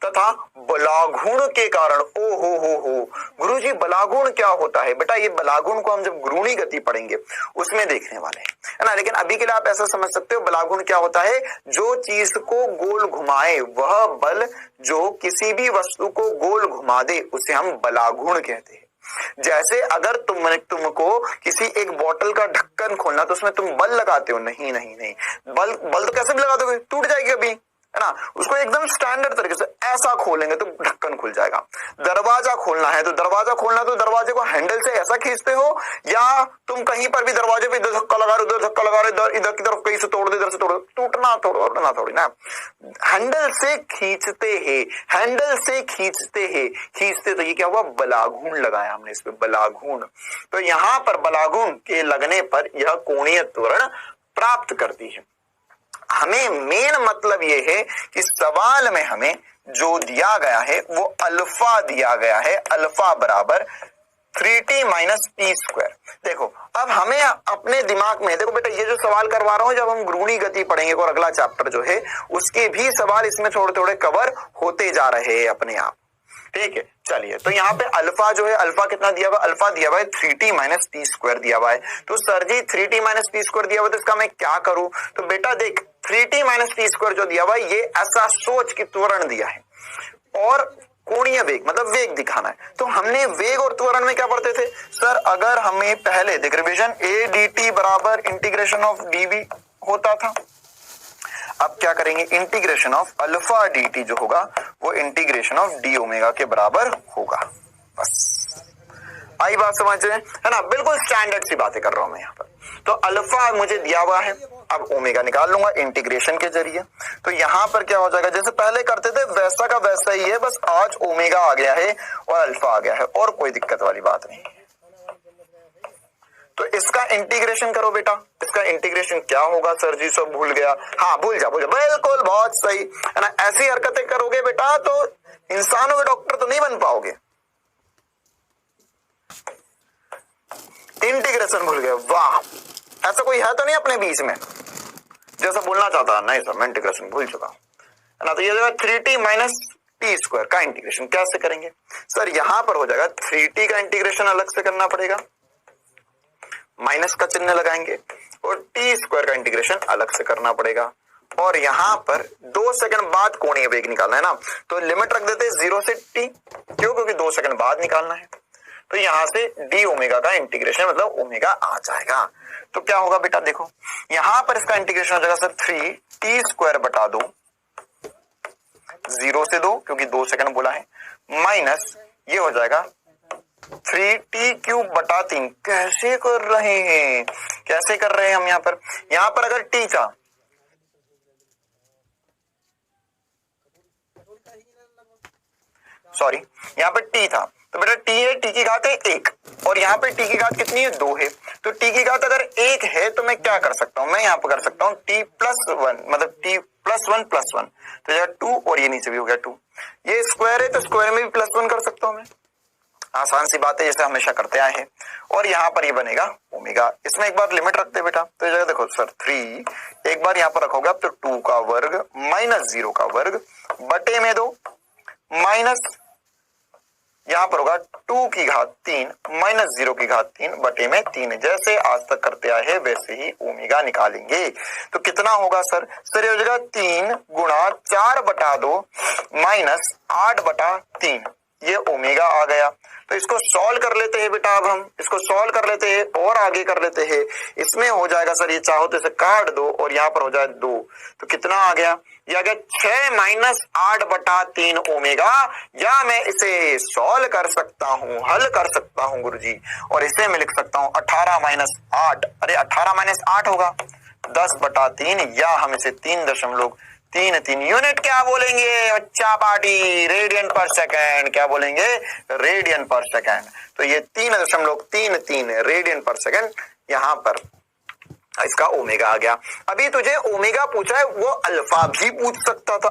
तथा बलाघूर्ण के कारण ओ हो गुरुजी बलाघूर्ण क्या होता है बेटा, ये बलाघूर्ण को हम जब घूर्णी गति पढ़ेंगे उसमें देखने वाले हैं, है ना। लेकिन अभी के लिए आप ऐसा समझ सकते हो बलाघूर्ण क्या होता है, जो चीज को गोल घुमाए वह बल जो किसी भी वस्तु को गोल घुमा दे उसे हम बलाघूर्ण कहते हैं। जैसे अगर तुमको किसी एक बोतल का ढक्कन खोलना तो उसमें तुम बल लगाते हो, नहीं नहीं नहीं, बल तो कैसे भी लगा दोगे, टूट जाएगी कभी, है ना। उसको एकदम स्टैंडर्ड तरीके से ऐसा खोलेंगे तो ढक्कन खुल जाएगा। दरवाजा खोलना है तो दरवाजे को हैंडल से ऐसा खींचते हो या तुम कहीं पर भी दरवाजे पे इधर धक्का लगा रहे हो, उधर धक्का लगा रहे हो, इधर की तरफ कहीं से तोड़ दो, इधर से तोड़ दो, टूटना थोड़ी ना, हैंडल से खींचते तो ये क्या हुआ, बलाघूर्ण लगाया हमने इस पे, बलाघूर्ण। तो यहां पर बलाघूर्ण के लगने पर यह कोणीय त्वरण प्राप्त करती है। हमें मेन मतलब ये है कि सवाल में हमें जो दिया गया है वो अल्फा दिया गया है, अल्फा बराबर 3t माइनस टी स्क्वायर। देखो अब हमें अपने दिमाग में, देखो बेटा ये जो सवाल करवा रहा हूं जब हम घूर्णी गति पढ़ेंगे और अगला चैप्टर जो है उसके भी सवाल इसमें थोड़े थोड़े कवर होते जा रहे हैं अपने आप, ठीक है। चलिए तो यहाँ पे अल्फा जो है, अल्फा कितना दिया हुआ, अल्फा दिया हुआ है 3t माइनस टी स्क्वायर दिया हुआ है। तो सर जी 3t माइनस टी स्क्वायर दिया हुआ तो इसका मैं क्या करूं, तो बेटा देख 3t माइनस टी स्क्वायर जो दिया हुआ है ये ऐसा सोच कि त्वरण दिया है और कोणीय वेग मतलब वेग दिखाना है। तो हमने वेग और त्वरण में क्या पढ़ते थे सर, अगर हमें पहले देख रिविजन a dt बराबर इंटीग्रेशन ऑफ dv होता था, अब क्या करेंगे इंटीग्रेशन ऑफ अल्फा dt जो होगा वो इंटीग्रेशन ऑफ डी ओमेगा के बराबर होगा। बस आई बात समझ रहे हैं, है ना, बिल्कुल स्टैंडर्ड सी बातें कर रहा हूं मैं यहाँ पर। तो अल्फा मुझे दिया हुआ है, अब ओमेगा निकाल लूंगा इंटीग्रेशन के जरिए। तो यहां पर क्या हो जाएगा, जैसे पहले करते थे वैसा का वैसा ही है, बस आज ओमेगा आ गया है और अल्फा आ गया है और कोई दिक्कत वाली बात नहीं है। तो इसका इंटीग्रेशन करो बेटा, इसका इंटीग्रेशन क्या होगा सर जी सब भूल गया, हाँ भूल जा बिल्कुल बहुत सही, है ना। ऐसी हरकतें करोगे बेटा तो इंसानों के डॉक्टर तो नहीं बन पाओगे। इंटीग्रेशन भूल गए, वाह, ऐसा कोई है तो नहीं अपने बीच में जैसा बोलना चाहता, नहीं सर मैं इंटीग्रेशन भूल चुका हूं, है ना। तो ये जो है 3t माइनस टी स्क्वायर का इंटीग्रेशन कैसे करेंगे सर, यहां पर हो जाएगा 3t का इंटीग्रेशन अलग से करना पड़ेगा, माइनस का चिन्ह लगाएंगे और टी स्क्वायर का इंटीग्रेशन अलग से करना पड़ेगा और यहां पर 2 सेकंड बाद कोणीय वेग निकालना है ना, तो लिमिट रख देते 0 से t, क्यों, क्योंकि 2 सेकंड बाद निकालना है। तो यहां से डी ओमेगा का इंटीग्रेशन मतलब ओमेगा आ जाएगा। तो क्या होगा बेटा देखो यहां पर इसका इंटीग्रेशन हो जाएगा सर 3t स्क्वायर बटा 2, 0 से 2 क्योंकि 2 सेकंड बोला है, माइनस ये हो जाएगा 3t क्यूब बटा 3। कैसे कर रहे हैं, कैसे कर रहे हैं हम यहाँ पर अगर t था, सॉरी यहाँ पर t था तो बेटा t है, t की घात है 1 और यहाँ पे t की घात कितनी है 2 है। तो t की घात अगर 1 है तो मैं क्या कर सकता हूँ, मैं यहाँ पर कर सकता हूँ t प्लस 1 मतलब t प्लस 1 प्लस 1, तो यह 2 और ये नीचे भी हो गया 2, ये स्क्वायर है तो स्क्वायर में भी प्लस 1 कर सकता हूँ मैं, आसान सी बात है जैसे हमेशा करते आए हैं। और यहाँ पर ये बनेगा ओमेगा, इसमें एक बार लिमिट रखते बेटा, तो जगह देखो सर 3 एक बार यहाँ पर रखोगे आप तो 2 का वर्ग माइनस 0 का वर्ग बटे में 2 माइनस यहाँ पर होगा 2 की घात 3 माइनस 0 की घात 3 बटे में 3, जैसे आज तक करते आए हैं वैसे ही ओमेगा निकालेंगे। तो कितना होगा सर, ये हो जाएगा 3 गुणा 4 बटा 2 माइनस 8 बटा 3, ये ओमेगा आ गया। तो इसको सॉल्व कर लेते हैं बेटा, अब हम इसको सॉल्व कर लेते हैं और आगे कर लेते हैं। इसमें हो जाएगा सर, ये चाहो तो इसे काट दो और यहाँ पर हो जाए 2, तो कितना आ गया या क्या 6-8/3 ओमेगा, या मैं इसे सॉल्व कर सकता हूं, हल कर सकता हूं गुरुजी, और इसे मैं लिख सकता हूं 18-8, अरे 18-8 होगा 10/3, या हम इसे 3.33 यूनिट क्या बोलेंगे बच्चा पार्टी, रेडियन पर सेकेंड, क्या बोलेंगे रेडियन पर सेकेंड। तो ये 3.33 रेडियन पर सेकेंड यहां पर इसका ओमेगा आ गया। अभी तुझे ओमेगा पूछा है, वो अल्फा भी पूछ सकता था,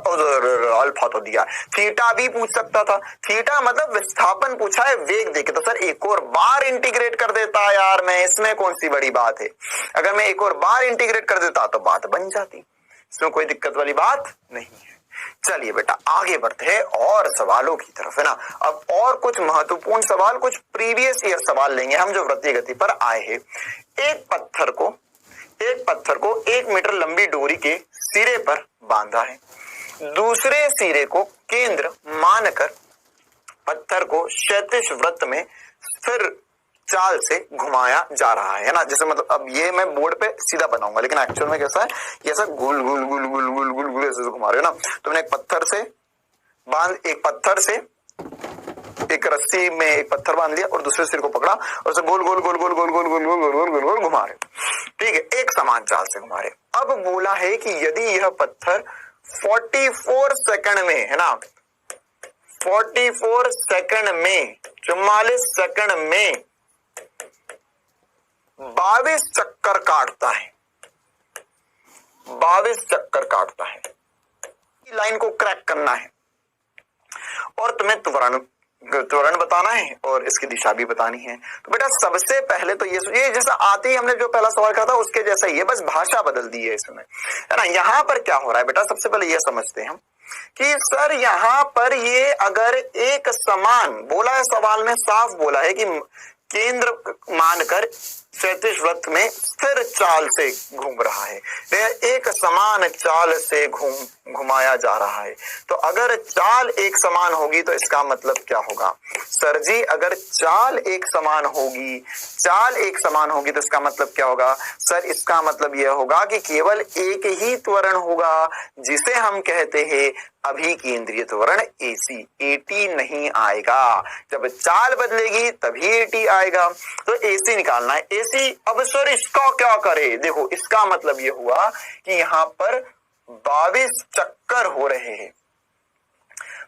अल्फा तो दिया, थीटा भी पूछ सकता था। थीटा मतलब विस्थापन पूछा है वेग देके, तो सर एक और बार इंटीग्रेट कर देता यार मैं, इसमें कौन सी बड़ी बात है। अगर मैं एक और बार इंटीग्रेट कर देता तो बात बन जाती, इसमें कोई दिक्कत वाली बात नहीं है। चलिए बेटा आगे बढ़ते हैं और सवालों की तरफ, है ना। अब और कुछ महत्वपूर्ण सवाल, कुछ प्रीवियस ईयर सवाल लेंगे हम जो वृत्तीय गति पर आए हैं। एक पत्थर को 1 मीटर लंबी डोरी के सिरे पर बांधा है, दूसरे सिरे को केंद्र मानकर पत्थर को क्षैतिज वृत्त में स्थिर चाल से घुमाया जा रहा है ना। जैसे मतलब अब ये मैं बोर्ड पे सीधा बनाऊंगा, लेकिन एक्चुअल में कैसा है, ये ऐसा गुल गुल गुल गुल गुल गुल गुल ऐसे घुमा रहे हो ना। तो मैंने एक पत्थर से एक रस्सी में एक पत्थर बांध लिया और दूसरे सिर को पकड़ा और उसे गोल गोल गोल गोल गोल गोल गोल गोल गोल गोल गोल गोल घुमा रहे, ठीक है, एक समान चाल से घुमा रहे। अब बोला है कि यदि यह पत्थर 44 सेकंड में, है ना, 44 सेकंड में 44 सेकंड में 22 चक्कर काटता है, 22 चक्कर काटता है, लाइन को क्रैक करना है और तुम्हें त्वरण बताना है और इसकी दिशा भी बतानी है। तो बेटा सबसे पहले तो ये जैसा आते ही हमने जो पहला सवाल करा था उसके जैसा ही है, बस भाषा बदल दी है इसमें, है ना। यहां पर क्या हो रहा है बेटा, सबसे पहले ये समझते हैं हम कि सर यहां पर ये अगर एक समान बोला है, सवाल में साफ बोला है कि केंद्र मानकर क्षैतिज वृत्त में स्थिर चाल से घूम रहा है, एक समान चाल से घुमाया जा रहा है। तो अगर चाल एक समान होगी तो इसका मतलब क्या होगा सर जी, अगर चाल एक समान होगी तो इसका मतलब क्या होगा सर, इसका मतलब यह होगा कि केवल एक ही त्वरण होगा जिसे हम कहते हैं अभिकेंद्रीय त्वरण AC, AT नहीं आएगा। जब चाल बदलेगी तभी AT आएगा। तो AC निकालना है, AC। अब सर इसका क्या करे, देखो इसका मतलब ये हुआ कि यहां पर 22 चक्कर हो रहे हैं,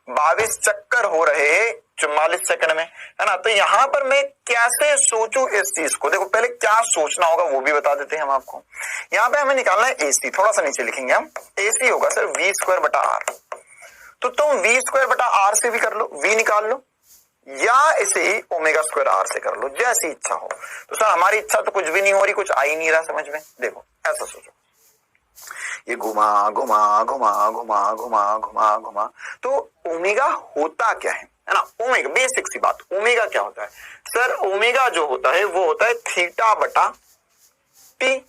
22 चक्कर हो रहे हैं 44 सेकंड में, है ना। तो यहां पर मैं कैसे सोचूं इस चीज को, देखो पहले क्या सोचना होगा वो भी बता देते हैं हम आपको। यहां पे हमें निकालना है AC, थोड़ा सा नीचे लिखेंगे हम, AC होगा सर V²/R। तो तुम V²/R से भी कर लो, V निकाल लो, या इसे ही ω²R से कर लो, जैसी इच्छा हो। तो सर हमारी इच्छा तो कुछ भी नहीं हो रही, कुछ आ ही नहीं रहा समझ में। देखो ऐसा सोचो, ये घुमा घुमा घुमा घुमा घुमा घुमा घुमा, तो ओमेगा होता क्या है ना। ओमेगा बेसिक सी बात, ओमेगा क्या होता है सर, ओमेगा जो होता है वो होता है θ/t।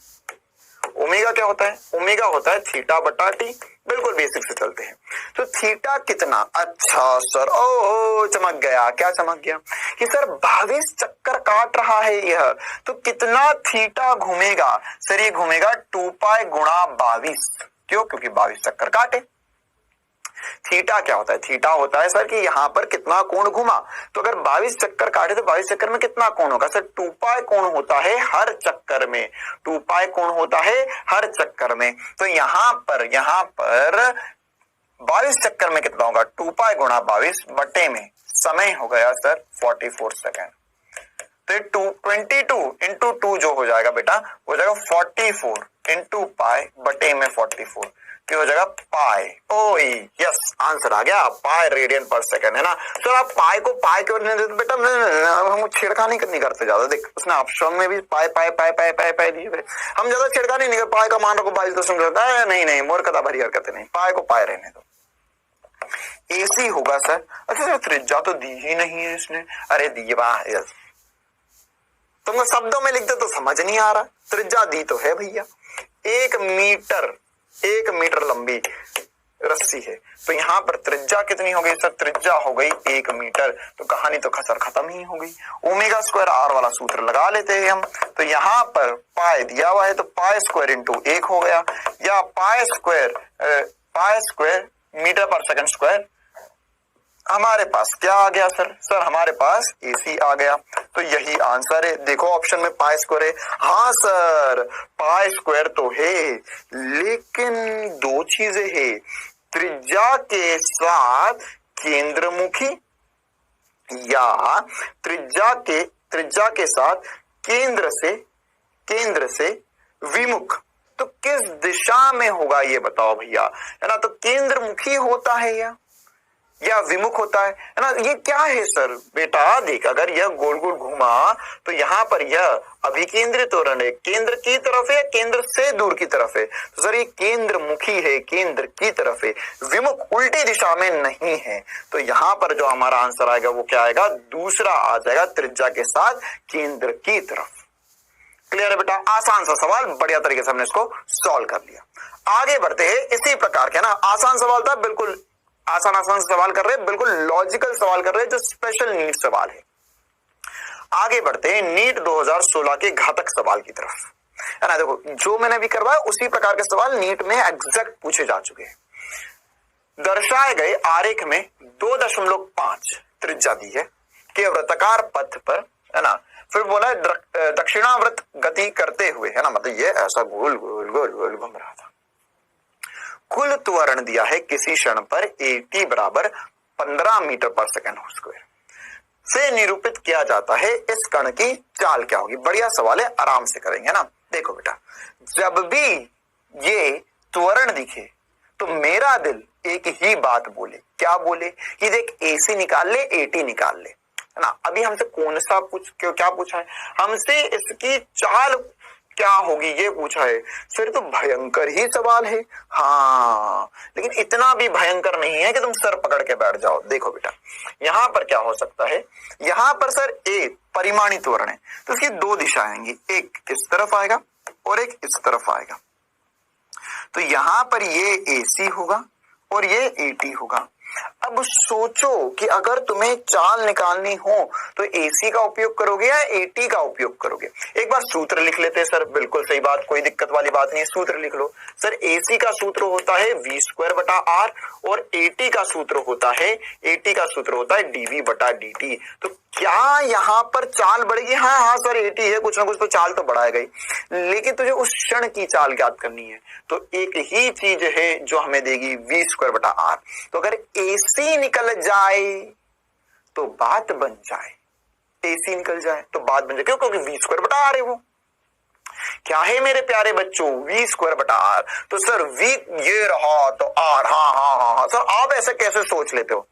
ओमेगा क्या होता है, ओमेगा होता है θ/t। बिल्कुल बेसिक से चलते हैं। तो थीटा कितना, अच्छा सर ओ चमक गया, क्या चमक गया कि सर 22 चक्कर काट रहा है यह, तो कितना थीटा घूमेगा सर, ये घूमेगा 2π गुणा 22। क्यों, क्योंकि 22 चक्कर काटे। थीटा क्या होता है, थीटा होता है सर कि यहां पर कितना कोण घुमा, तो अगर 22 चक्कर काटे तो 22 चक्कर में कितना कोण होगा सर, 2π कोण होता है हर चक्कर में, 2π कोण होता है हर चक्कर में। तो यहां पर 22 चक्कर में कितना होगा, 2π गुणा 22 बटे में समय हो गया सर 44 सेकेंड। तो 22 इंटू 2 जो हो जाएगा बेटा वो जाएगा 44 इंटू पाई बटे में 44, क्या हो जाएगा पाई। ओ यस आंसर आ गया, पाई रेडियन पर सेकंड, है ना। सर आप पाई को पाई क्यों नहीं देते बेटा, हम छेड़खानी नहीं करते ज्यादा। देख उसने ऑप्शन में भी पाई पाई पाई पाई पाई पाई दिए, हम ज्यादा छेड़खानी नहीं करते। पाई का मान रखो 22 करता है, नहीं मूर्खता भरी हरकतें नहीं, पाई को पाई रहने दो। AC होगा सर, अच्छा त्रिज्या तो दी ही नहीं है इसने, अरे दी वाह यस, तुमको शब्दों में लिखते तो समझ नहीं आ रहा, त्रिज्या दी तो है भैया। 1 मीटर लंबी रस्सी है, तो यहां पर त्रिज्या कितनी हो गई सर, त्रिज्या हो गई 1 मीटर। तो कहानी तो खसर खत्म ही हो गई। ω²R वाला सूत्र लगा लेते हैं हम। तो यहां पर पाई दिया हुआ है तो पाई स्क्वायर इंटू 1 हो गया, या पाई पाई स्क्वायर मीटर पर सेकंड स्क्वायर। हमारे पास क्या आ गया सर हमारे पास एसी आ गया। तो यही आंसर है। देखो ऑप्शन में पाई स्क्वायर है। हाँ सर पाई स्क्वायर तो है, लेकिन दो चीजें है, त्रिज्या के साथ केंद्रमुखी या त्रिज्या के साथ केंद्र से विमुख। तो किस दिशा में होगा ये बताओ भैया, है ना। तो केंद्रमुखी होता है या विमुख होता है ना। ये क्या है सर बेटा, देख अगर यह गोल गोल घूमा तो यहाँ पर यह अभिकेंद्रित त्वरण है, केंद्र की तरफ है, केंद्र से दूर की तरफ है। तो सर ये केंद्र मुखी है, केंद्र की तरफ है, विमुख उल्टी दिशा में नहीं है। तो यहाँ पर जो हमारा आंसर आएगा वो क्या आएगा, दूसरा आ जाएगा, त्रिज्या के साथ केंद्र की तरफ। क्लियर है बेटा, आसान सा सवाल, बढ़िया तरीके से हमने इसको सॉल्व कर लिया। आगे बढ़ते हैं इसी प्रकार के ना, आसान सवाल था, बिल्कुल आसान सवाल कर रहे हैं, बिल्कुल लॉजिकल सवाल कर रहे हैं, जो स्पेशल नीट सवाल है। आगे बढ़ते हैं नीट 2016 के घातक सवाल की तरफ, है ना। देखो जो मैंने अभी करवाया उसी प्रकार के सवाल नीट में एग्जैक्ट पूछे जा चुके हैं। दर्शाए गए आरेख में 2.5 त्रिज्या दी है कि वृत्ताकार पथ पर, है ना। फिर बोला दक्षिणावर्त गति करते हुए, है ना, मतलब ये ऐसा गोल गोल गोल गोल घूम रहा था। कुल त्वरण दिया है किसी क्षण पर at बराबर 15 मीटर पर सेकंड स्क्वायर से निरूपित किया जाता है, इस कण की चाल क्या होगी। बढ़िया सवाल है, आराम से करेंगे ना। देखो बेटा, जब भी ये त्वरण दिखे तो मेरा दिल एक ही बात बोले, क्या बोले कि देख AC निकाल ले, AT निकाल ले, है ना। अभी हमसे कौन सा क्या पूछा है, हमसे इसकी चाल क्या होगी ये पूछा है। फिर तो भयंकर ही सवाल है, हाँ, लेकिन इतना भी भयंकर नहीं है कि तुम सर पकड़ के बैठ जाओ। देखो बेटा, यहां पर क्या हो सकता है, यहां पर सर एक परिमाणी त्वरण है, तो इसकी दो दिशाएं आएंगी, एक इस तरफ आएगा और एक इस तरफ आएगा। तो यहां पर ये AC होगा और ये AT होगा। अब सोचो कि अगर तुम्हें चाल निकालनी हो तो AC का उपयोग करोगे या AT का उपयोग करोगे। एक बार सूत्र लिख लेते हैं सर, बिल्कुल सही बात, कोई दिक्कत वाली बात नहीं है, सूत्र लिख लो। सर AC का सूत्र होता है v²/r और AT का सूत्र होता है dv/dt। तो क्या यहाँ पर चाल बढ़ेगी, हाँ सर AT है, कुछ ना कुछ तो चाल तो बढ़ाएगा ही, लेकिन तुझे उस क्षण की चाल ज्ञात करनी है। तो एक ही चीज है जो हमें देगी v²/r। तो अगर AC निकल जाए तो बात बन जाए, AC निकल जाए तो बात बन जाए, क्यों, क्योंकि v²/r है। वो क्या है मेरे प्यारे बच्चों, v²/r। तो सर v ये रहा तो r, हाँ सर आप ऐसे कैसे सोच लेते हो,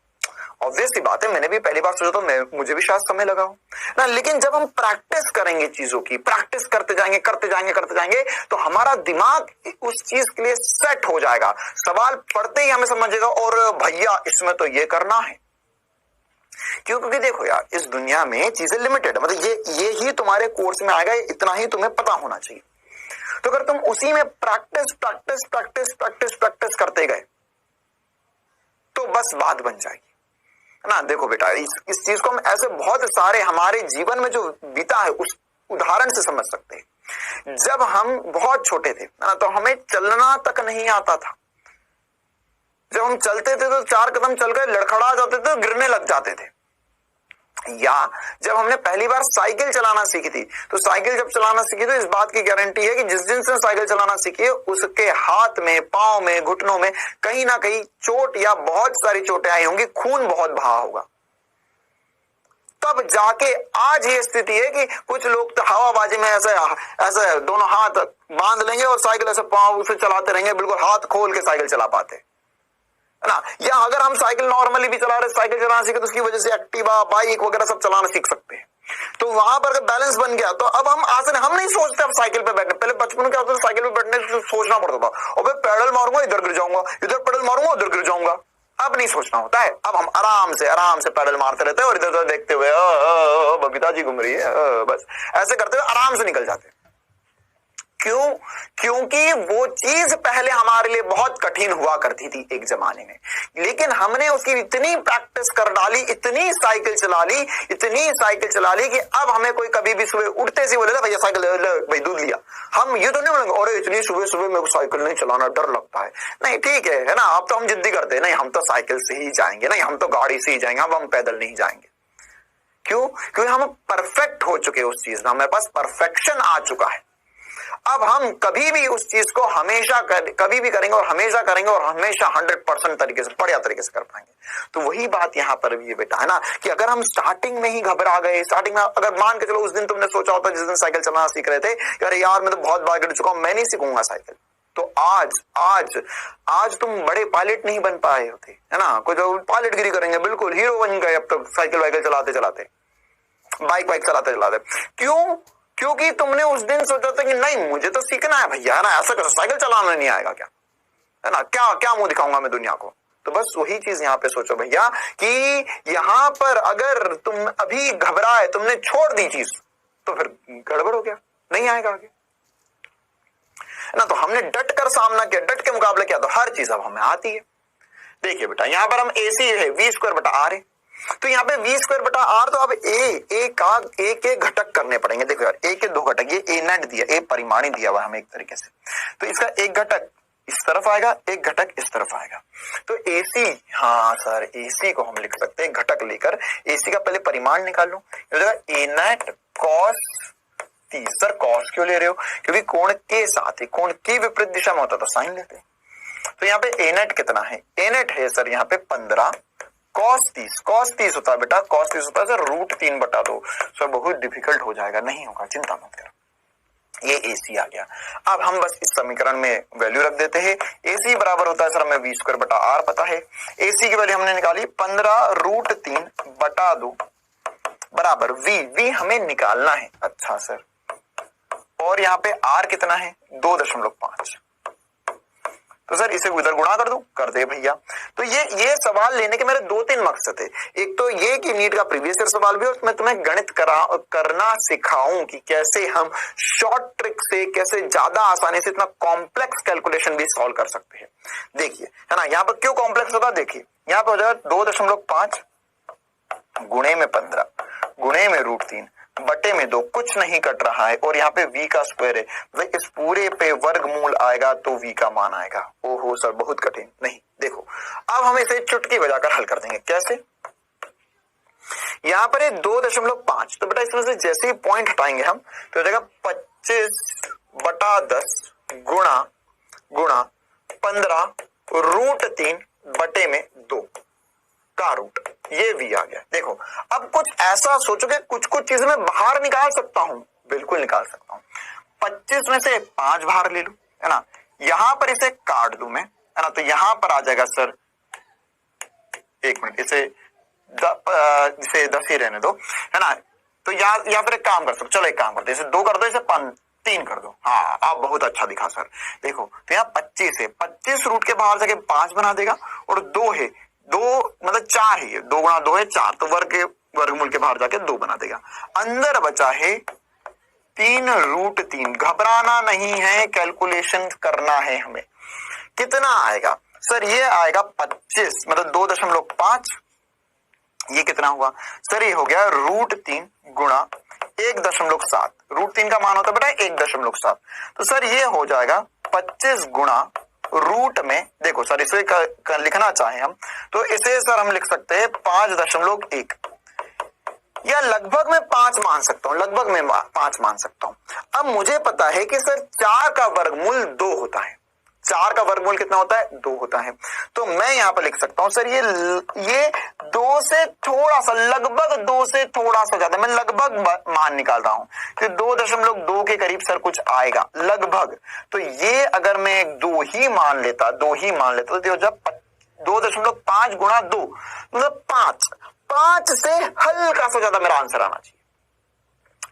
ऑब्वियस सी बात है, मैंने भी पहली बार सोचा तो मुझे भी शायद समय लगा हो ना। लेकिन जब हम प्रैक्टिस करेंगे चीजों की, प्रैक्टिस करते जाएंगे तो हमारा दिमाग उस चीज के लिए सेट हो जाएगा। सवाल पढ़ते ही हमें समझेगा और भैया इसमें तो ये करना है। क्योंकि देखो यार, इस दुनिया में चीजें लिमिटेड है, मतलब ये ही तुम्हारे कोर्स में आएगा, इतना ही तुम्हें पता होना चाहिए। तो अगर तुम उसी में प्रैक्टिस करते गए तो बस बात बन जाएगी ना। देखो बेटा, इस चीज को हम ऐसे बहुत सारे हमारे जीवन में जो बीता है उस उदाहरण से समझ सकते हैं। जब हम बहुत छोटे थे ना, तो हमें चलना तक नहीं आता था। जब हम चलते थे तो 4 कदम चलकर लड़खड़ा जाते थे, गिरने लग जाते थे। या जब हमने पहली बार साइकिल चलाना सीखी थी, तो साइकिल जब चलाना सीखी तो इस बात की गारंटी है कि जिस दिन से साइकिल चलाना सीखी है उसके हाथ में, पांव में, घुटनों में कहीं ना कहीं चोट या बहुत सारी चोटें आई होंगी, खून बहुत बहा होगा। तब जाके आज ये स्थिति है कि कुछ लोग तो हवाबाजी में ऐसे दोनों हाथ बांध लेंगे और साइकिल ऐसे पांव से चलाते रहेंगे, बिल्कुल हाथ खोल के साइकिल चला पाते, है ना। या अगर हम साइकिल नॉर्मली भी चला रहे, साइकिल चलाना सीखे, तो उसकी वजह से एक्टिवा, बाइक वगैरह सब चलाना सीख सकते हैं। तो वहां पर बैलेंस बन गया, तो अब हम नहीं सोचते अब साइकिल पे बैठने। पहले बचपन में क्या होता था, साइकिल पे बैठने से सोचना पड़ता था, और पैडल मारूंगा इधर गिर जाऊंगा, इधर पैडल मारूंगा उधर गिर जाऊंगा। अब नहीं सोचना होता है, अब हम आराम से पैडल मारते रहते हैं और इधर उधर देखते हुए बबीता जी घूम रही है, बस ऐसे करते हुए आराम से निकल जाते हैं। क्यों? क्योंकि वो चीज पहले हमारे लिए बहुत कठिन हुआ करती थी एक जमाने में, लेकिन हमने उसकी इतनी प्रैक्टिस कर डाली, इतनी साइकिल चला ली कि अब हमें कोई कभी भी सुबह उठते से बोले भैया साइकिल भाई दूध लिया, हम ये तो नहीं बोलेंगे अरे इतनी सुबह मेरे को साइकिल नहीं चलाना डर लगता है। नहीं ठीक है ना, अब तो हम जिद्दी करते हैं, नहीं हम तो साइकिल से ही जाएंगे, नहीं हम तो गाड़ी से ही जाएंगे, अब हम पैदल नहीं जाएंगे। क्यों? क्योंकि हम परफेक्ट हो चुके उस चीज में, हमारे पास परफेक्शन आ चुका है। अब हम कभी भी उस चीज को कभी भी करेंगे और हमेशा 100% तरीके से बढ़िया तरीके से कर पाएंगे। तो वही बात यहां पर भी है बेटा, है ना, कि अगर हम स्टार्टिंग में ही घबरा गए, स्टार्टिंग में अगर मान के चलो उस दिन तुमने सोचा होता जिस दिन साइकिल चलाना सीख रहे थे कि अरे यार मैं तो बहुत बार गिर चुका हूं, मैं नहीं सीखूंगा साइकिल, तो आज तुम बड़े पायलट नहीं बन पाए होते, है ना। कोई जो पायलट गिरी करेंगे, बिल्कुल हीरो बन गए अब तक साइकिल चलाते बाइक चलाते। क्यों? क्योंकि तुमने उस दिन सोचा था कि नहीं मुझे तो सीखना है भैया, है ना, ऐसा कैसे साइकिल चलाना नहीं आएगा क्या, है ना, क्या मुंह दिखाऊंगा मैं दुनिया को। तो बस वही चीज यहाँ पे सोचो भैया कि यहाँ पर अगर तुम अभी घबराए, तुमने छोड़ दी चीज, तो फिर गड़बड़ हो गया, नहीं आएगा आगे, है ना। तो हमने डट कर सामना किया, डट के मुकाबले किया, तो हर चीज अब हमें आती है। देखिए बेटा यहाँ पर हम AC है v²/r है, तो यहाँ पे v²/r, तो अब ए के घटक करने पड़ेंगे। देखो यार ए के 2 घटक, ये ए नेट दिया, ए परिमाणी दिया हुआ हमें एक तरीके से, तो इसका एक घटक इस तरफ आएगा, एक घटक इस तरफ आएगा। तो AC, हाँ सर AC को हम लिख सकते हैं घटक लेकर, AC का पहले परिमाण निकाल लो, ए नेट कॉस 30। सर कॉस क्यों ले रहे हो? क्योंकि कोण के साथ ही, कोण की विपरीत दिशा में होता तो साइन लेते। तो यहाँ पे ए नेट कितना है? ए नेट है सर यहाँ पे 15 cos 30 होता है बेटा, cos 30 होता है सर √3/2। सर बहुत डिफिकल्ट हो जाएगा, नहीं होगा, चिंता मत करो, ये AC आ गया। अब हम बस इस समीकरण में वैल्यू रख देते हैं। AC बराबर होता है सर हमें v²/r पता है, AC की वैल्यू हमने निकाली 15√3/2 बराबर v हमें निकालना है। अच्छा सर, और यहाँ पे r कितना है? 2.5। तो सर इसे इधर गुणा कर दूं, कर दे भैया। तो ये सवाल लेने के मेरे 2-3 मकसद थे। एक तो ये कि नीट का प्रीवियस ईयर सवाल भी, और मैं तुम्हें गणित करना सिखाऊं कि कैसे हम शॉर्ट ट्रिक से, कैसे ज्यादा आसानी से इतना कॉम्प्लेक्स कैलकुलेशन भी सॉल्व कर सकते हैं। देखिए, है ना, यहाँ पर क्यों कॉम्प्लेक्स होगा, देखिए यहाँ पे हो जाएगा 2.5 गुणे में 15 गुणे में √3 बटे में 2, कुछ नहीं कट रहा है, और यहाँ पे v का स्क्वायर है, वह इस पूरे पे वर्गमूल आएगा तो v का मान आएगा। ओहो सर बहुत कठिन नहीं। देखो अब हम इसे चुटकी बजाकर हल कर देंगे। कैसे? यहाँ पर 2.5, तो बेटा इसमें से जैसे ही पॉइंट हटाएंगे हम तो हो जाएगा 25/10 गुणा 15 √3 बटे में 2 का रूट, ये v आ गया। देखो अब कुछ ऐसा सोचो कि कुछ चीजें मैं बाहर निकाल सकता हूं, बिल्कुल निकाल सकता हूं। 25 में से 5 बाहर ले लूं, है ना, यहां पर इसे काट दूं मैं, है ना, तो यहां पर आ जाएगा सर, एक मिनट, इसे 10 ही रहने दो, है ना। तो या फिर एक काम कर सकते, चलो एक काम करते, इसे 2 कर दो, इसे 3 कर दो। हाँ आप बहुत अच्छा दिखा सर। देखो तो यहाँ 25 है, 25 रूट के बाहर जाके 5 बना देगा, और 2 है, 2 मतलब 4 है, 2 गुणा 2 है 4, तो वर्गमूल के बाहर जाके 2 बना देगा। अंदर बचा है 3√3। घबराना नहीं है, कैलकुलेशन करना है हमें। कितना आएगा सर? ये आएगा 25 मतलब 2.5, ये कितना हुआ सर? ये हो गया √3 गुणा 1.7। √3 का मान होता है बेटा 1.7, तो सर ये हो जाएगा 25 गुणा रूट में, देखो सर इसे लिखना चाहे हम तो इसे सर हम लिख सकते हैं 5.1, या लगभग मैं 5 मान सकता हूं, लगभग मैं 5 मान सकता हूं। अब मुझे पता है कि सर 4 का वर्गमूल 2 होता है, 4 का वर्गमूल कितना होता है? 2 होता है। तो मैं यहां पर लिख सकता हूं सर ये 2 से थोड़ा सा, लगभग 2 से थोड़ा सा ज्यादा, मैं लगभग मान निकाल रहा हूं कि 2.2 के करीब सर कुछ आएगा लगभग। तो ये अगर मैं 2 ही मान लेता तो जब 2.5 गुणा 2 मतलब 5 से हल्का सा ज्यादा मेरा आंसर आना चाहिए।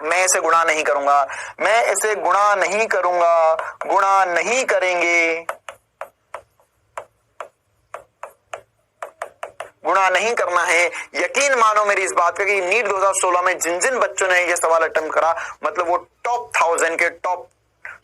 मैं इसे गुणा नहीं करूंगा, गुणा नहीं करेंगे, गुणा नहीं करना है। यकीन मानो मेरी इस बात पे कि नीट 2016 में जिन बच्चों ने ये सवाल अटेम्प्ट करा, मतलब वो टॉप 1000 के टॉप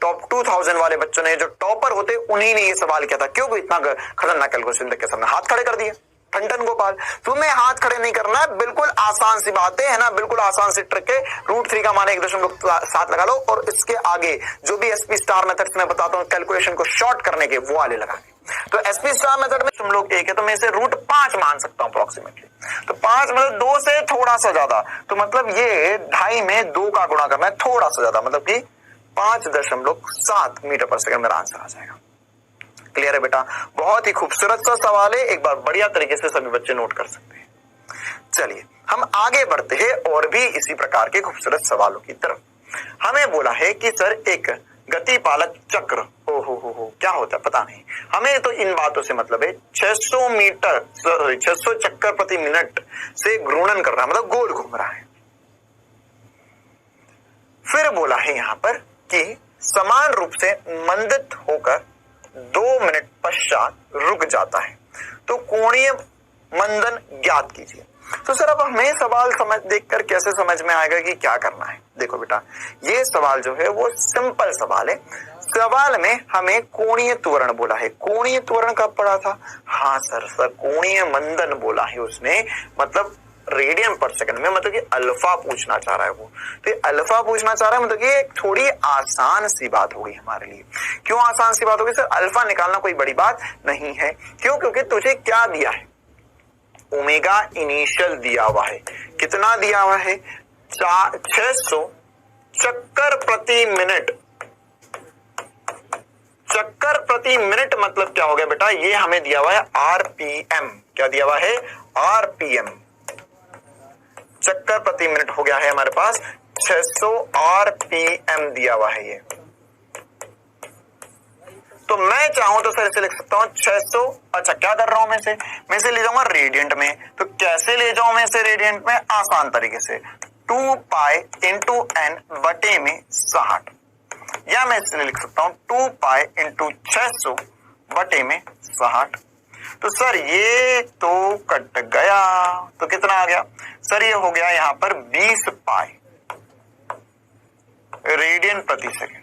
टॉप 2000 वाले बच्चों ने, जो टॉपर होते उन्हीं ने ये सवाल किया था। क्यों इतना खतरनाक कैलकुलेशन देख के सबने हाथ खड़े कर दिए। ठंडन गोपाल, तुम्हें हाथ खड़े नहीं करना है, बिल्कुल आसान सी बातें है ना, बिल्कुल आसान सी ट्रिक है। √3 का मान 1.7 लगा लो और इसके आगे जो भी एसपी स्टार मेथड में बताता हूं कैलकुलेशन को शॉर्ट करने के, वो वाले लगा के। तो एसपी स्टार मेथड में तुम लोग एक है तो मैं इसे √5 मान सकता हूं अप्रोक्सीमेटली। तो 5 मतलब 2 से थोड़ा सा ज्यादा, तो मतलब ये 2.5 में 2 का गुणा करना है थोड़ा सा ज्यादा, मतलब कि 5.7 मीटर पर सेकंड मेरा आंसर आ जाएगा। क्लियर है बेटा? बहुत ही खूबसूरत सा सवाल है, एक बार बढ़िया तरीके से सभी बच्चे नोट कर सकते हैं। चलिए हम आगे बढ़ते हैं और भी इसी प्रकार के खूबसूरत सवालों की तरफ। हमें बोला है कि सर एक गतिपालक चक्र, हो क्या होता है पता नहीं, हमें तो इन बातों से मतलब है 600 चक्कर प्रति मिनट से घूर्णन कर रहा है, मतलब गोल घूम रहा है। फिर बोला है यहां पर कि समान रूप से मंदित होकर 2 मिनट पश्चात रुक जाता है, तो कोणीय मंदन ज्ञात कीजिए। तो सर अब हमें सवाल समझ देखकर कैसे समझ में आएगा कि क्या करना है। देखो बेटा, ये सवाल जो है वो सिंपल सवाल है। सवाल में हमें कोणीय त्वरण बोला है। कोणीय त्वरण कब पढ़ा था? हाँ सर कोणीय मंदन बोला है उसने, मतलब रेडियन पर सेकंड में, मतलब कि अल्फा पूछना चाह रहा है वो। तो अल्फा पूछना चाह रहा है, मतलब कि थोड़ी आसान सी बात होगी हमारे लिए। क्यों आसान सी बात होगी सर? अल्फा निकालना कोई बड़ी बात नहीं है। क्यों? क्योंकि तुझे क्या दिया है? ओमेगा इनिशियल दिया हुआ है। कितना दिया हुआ है? 600 चक्कर प्रति मिनट। चक्कर प्रति मिनट मतलब क्या हो गया बेटा? ये हमें दिया हुआ है आरपीएम। क्या दिया हुआ है? आरपीएम। चक्कर प्रति मिनट हो गया है हमारे पास 600 आरपीएम दिया हुआ है ये। तो मैं चाहूं तो सर इसे लिख सकता हूं 600। अच्छा क्या कर रहा हूं मैं इसे ले जाऊंगा रेडियंट में। तो कैसे ले जाऊं मैं इसे रेडियंट में? आसान तरीके से 2 पाई इंटू n बटे में 60, या मैं इसलिए लिख सकता हूं 2 पाई इंटू 600 बटे में 60। तो सर ये तो कट गया, तो कितना आ गया सर? ये हो गया यहां पर 20 पाई रेडियन प्रति सेकंड।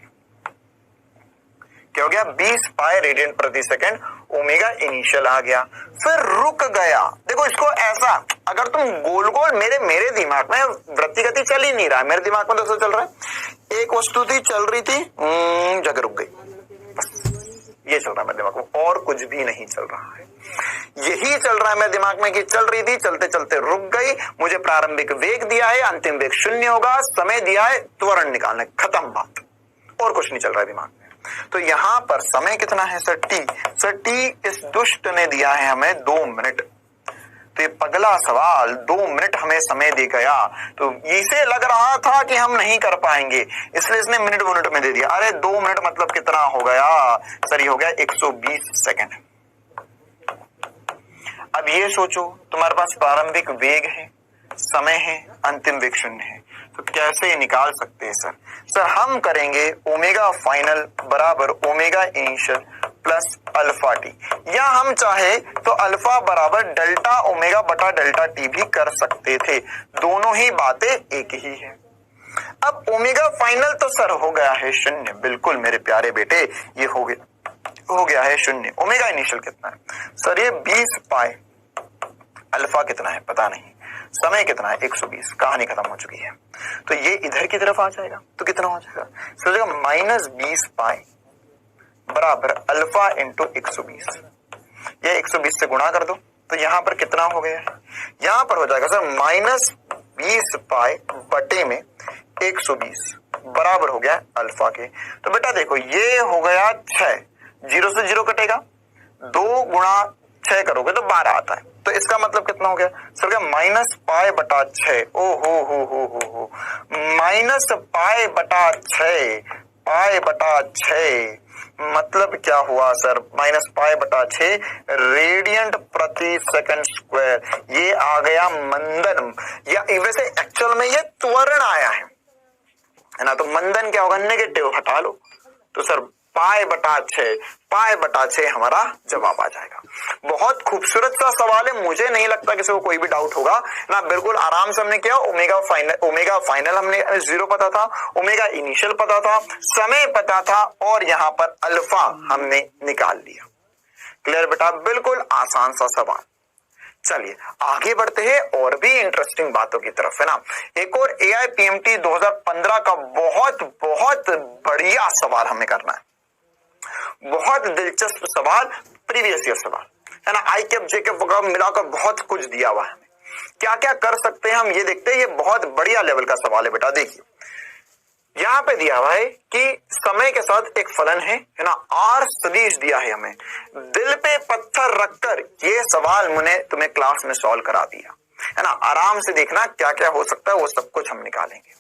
क्या हो गया? 20 पाई रेडियन प्रति सेकंड ओमेगा इनिशियल आ गया। फिर रुक गया। देखो इसको ऐसा, अगर तुम गोल गोल, मेरे दिमाग में वृत्ति गति चल ही नहीं रहा है, मेरे दिमाग में दोस्तों चल रहा है एक वस्तु थी, चल रही थी, जगह रुक गई, बस ये चल रहा है मेरे दिमाग में, और कुछ भी नहीं चल रहा है। यही चल रहा है मेरे दिमाग में कि चल रही थी, चलते चलते रुक गई, मुझे प्रारंभिक वेग दिया है, अंतिम वेग 0 होगा, समय दिया है, त्वरण निकालना, खत्म बात, और कुछ नहीं चल रहा है दिमाग में। तो यहां पर समय कितना है सर? टी। सर टी इस दुष्ट ने दिया है हमें 2 मिनट। तो ये पगला सवाल 2 मिनट हमें समय दे गया, तो इसे लग रहा था कि हम नहीं कर पाएंगे, इसलिए इसने मिनट में दे दिया। अरे 2 मिनट मतलब कितना हो गया सर? ये हो गया 120 सेकंड। अब ये सोचो, तुम्हारे पास प्रारंभिक वेग है, समय है, अंतिम वेग 0 है, तो कैसे निकाल सकते हैं सर? सर हम करेंगे ओमेगा फाइनल बराबर omega initial plus alpha T, या हम चाहे तो अल्फा बराबर डेल्टा ओमेगा बटा डेल्टा टी भी कर सकते थे, दोनों ही बातें एक ही है। अब ओमेगा फाइनल तो सर हो गया है 0, बिल्कुल मेरे प्यारे बेटे, ये हो गया है 0। ओमेगा इनिशियल कितना है सर? ये 20 पाई। अल्फा कितना है पता नहीं, समय कितना है 120, कहानी खत्म हो चुकी है। तो ये इधर की तरफ आ जाएगा, तो कितना हो जाएगा सर? -20 पाई बराबर अल्फा इंटू 120, ये 120 से गुणा कर दो, तो यहां पर कितना हो गया है? यहां पर हो जाएगा सर -20 पाई बटे में 120 बराबर हो गया अल्फा के। तो बेटा देखो ये हो गया 6, 0 से 0 कटेगा, 2 गुणा 6 करोगे तो 12 आता है, तो इसका मतलब कितना हो गया सर? -पाई बटा 6। ओ हो -पाई बटा 6, पाई बटा 6 मतलब क्या हुआ सर? -पाई बटा 6 रेडियंट प्रति सेकंड स्क्वायर। ये आ गया मंदन, या वैसे एक्चुअल में ये त्वरण आया है ना, तो मंदन क्या होगा? नेगेटिव हटा लो, तो सर पाई/6 हमारा जवाब आ जाएगा। बहुत खूबसूरत सा सवाल है, मुझे नहीं लगता किसी को कोई भी डाउट होगा ना। बिल्कुल आराम से हमने किया। ओमेगा फाइनल हमने 0 पता था, ओमेगा इनिशियल पता था, समय पता था और यहां पर अल्फा हमने निकाल लिया। क्लियर बेटा, बिल्कुल आसान सा सवाल। चलिए आगे बढ़ते हैं और भी इंटरेस्टिंग बातों की तरफ, है ना। एक और AIPMT 2015 का बहुत बहुत बढ़िया सवाल हमें करना है, बहुत दिलचस्प सवाल, प्रीवियस ईयर सवाल, है ना। आई कैप जे कैप वगैरह मिलाकर बहुत कुछ दिया हुआ है हमें। क्या क्या कर सकते हैं हम ये देखते हैं। ये बहुत बढ़िया लेवल का सवाल है बेटा। देखिए यहां पे दिया हुआ है कि समय के साथ एक फलन है ना, आर सदिश दिया है हमें। दिल पे पत्थर रखकर ये सवाल मैंने तुम्हें क्लास में सॉल्व करा दिया, है ना। आराम से देखना क्या क्या हो सकता है, वो सब कुछ हम निकालेंगे।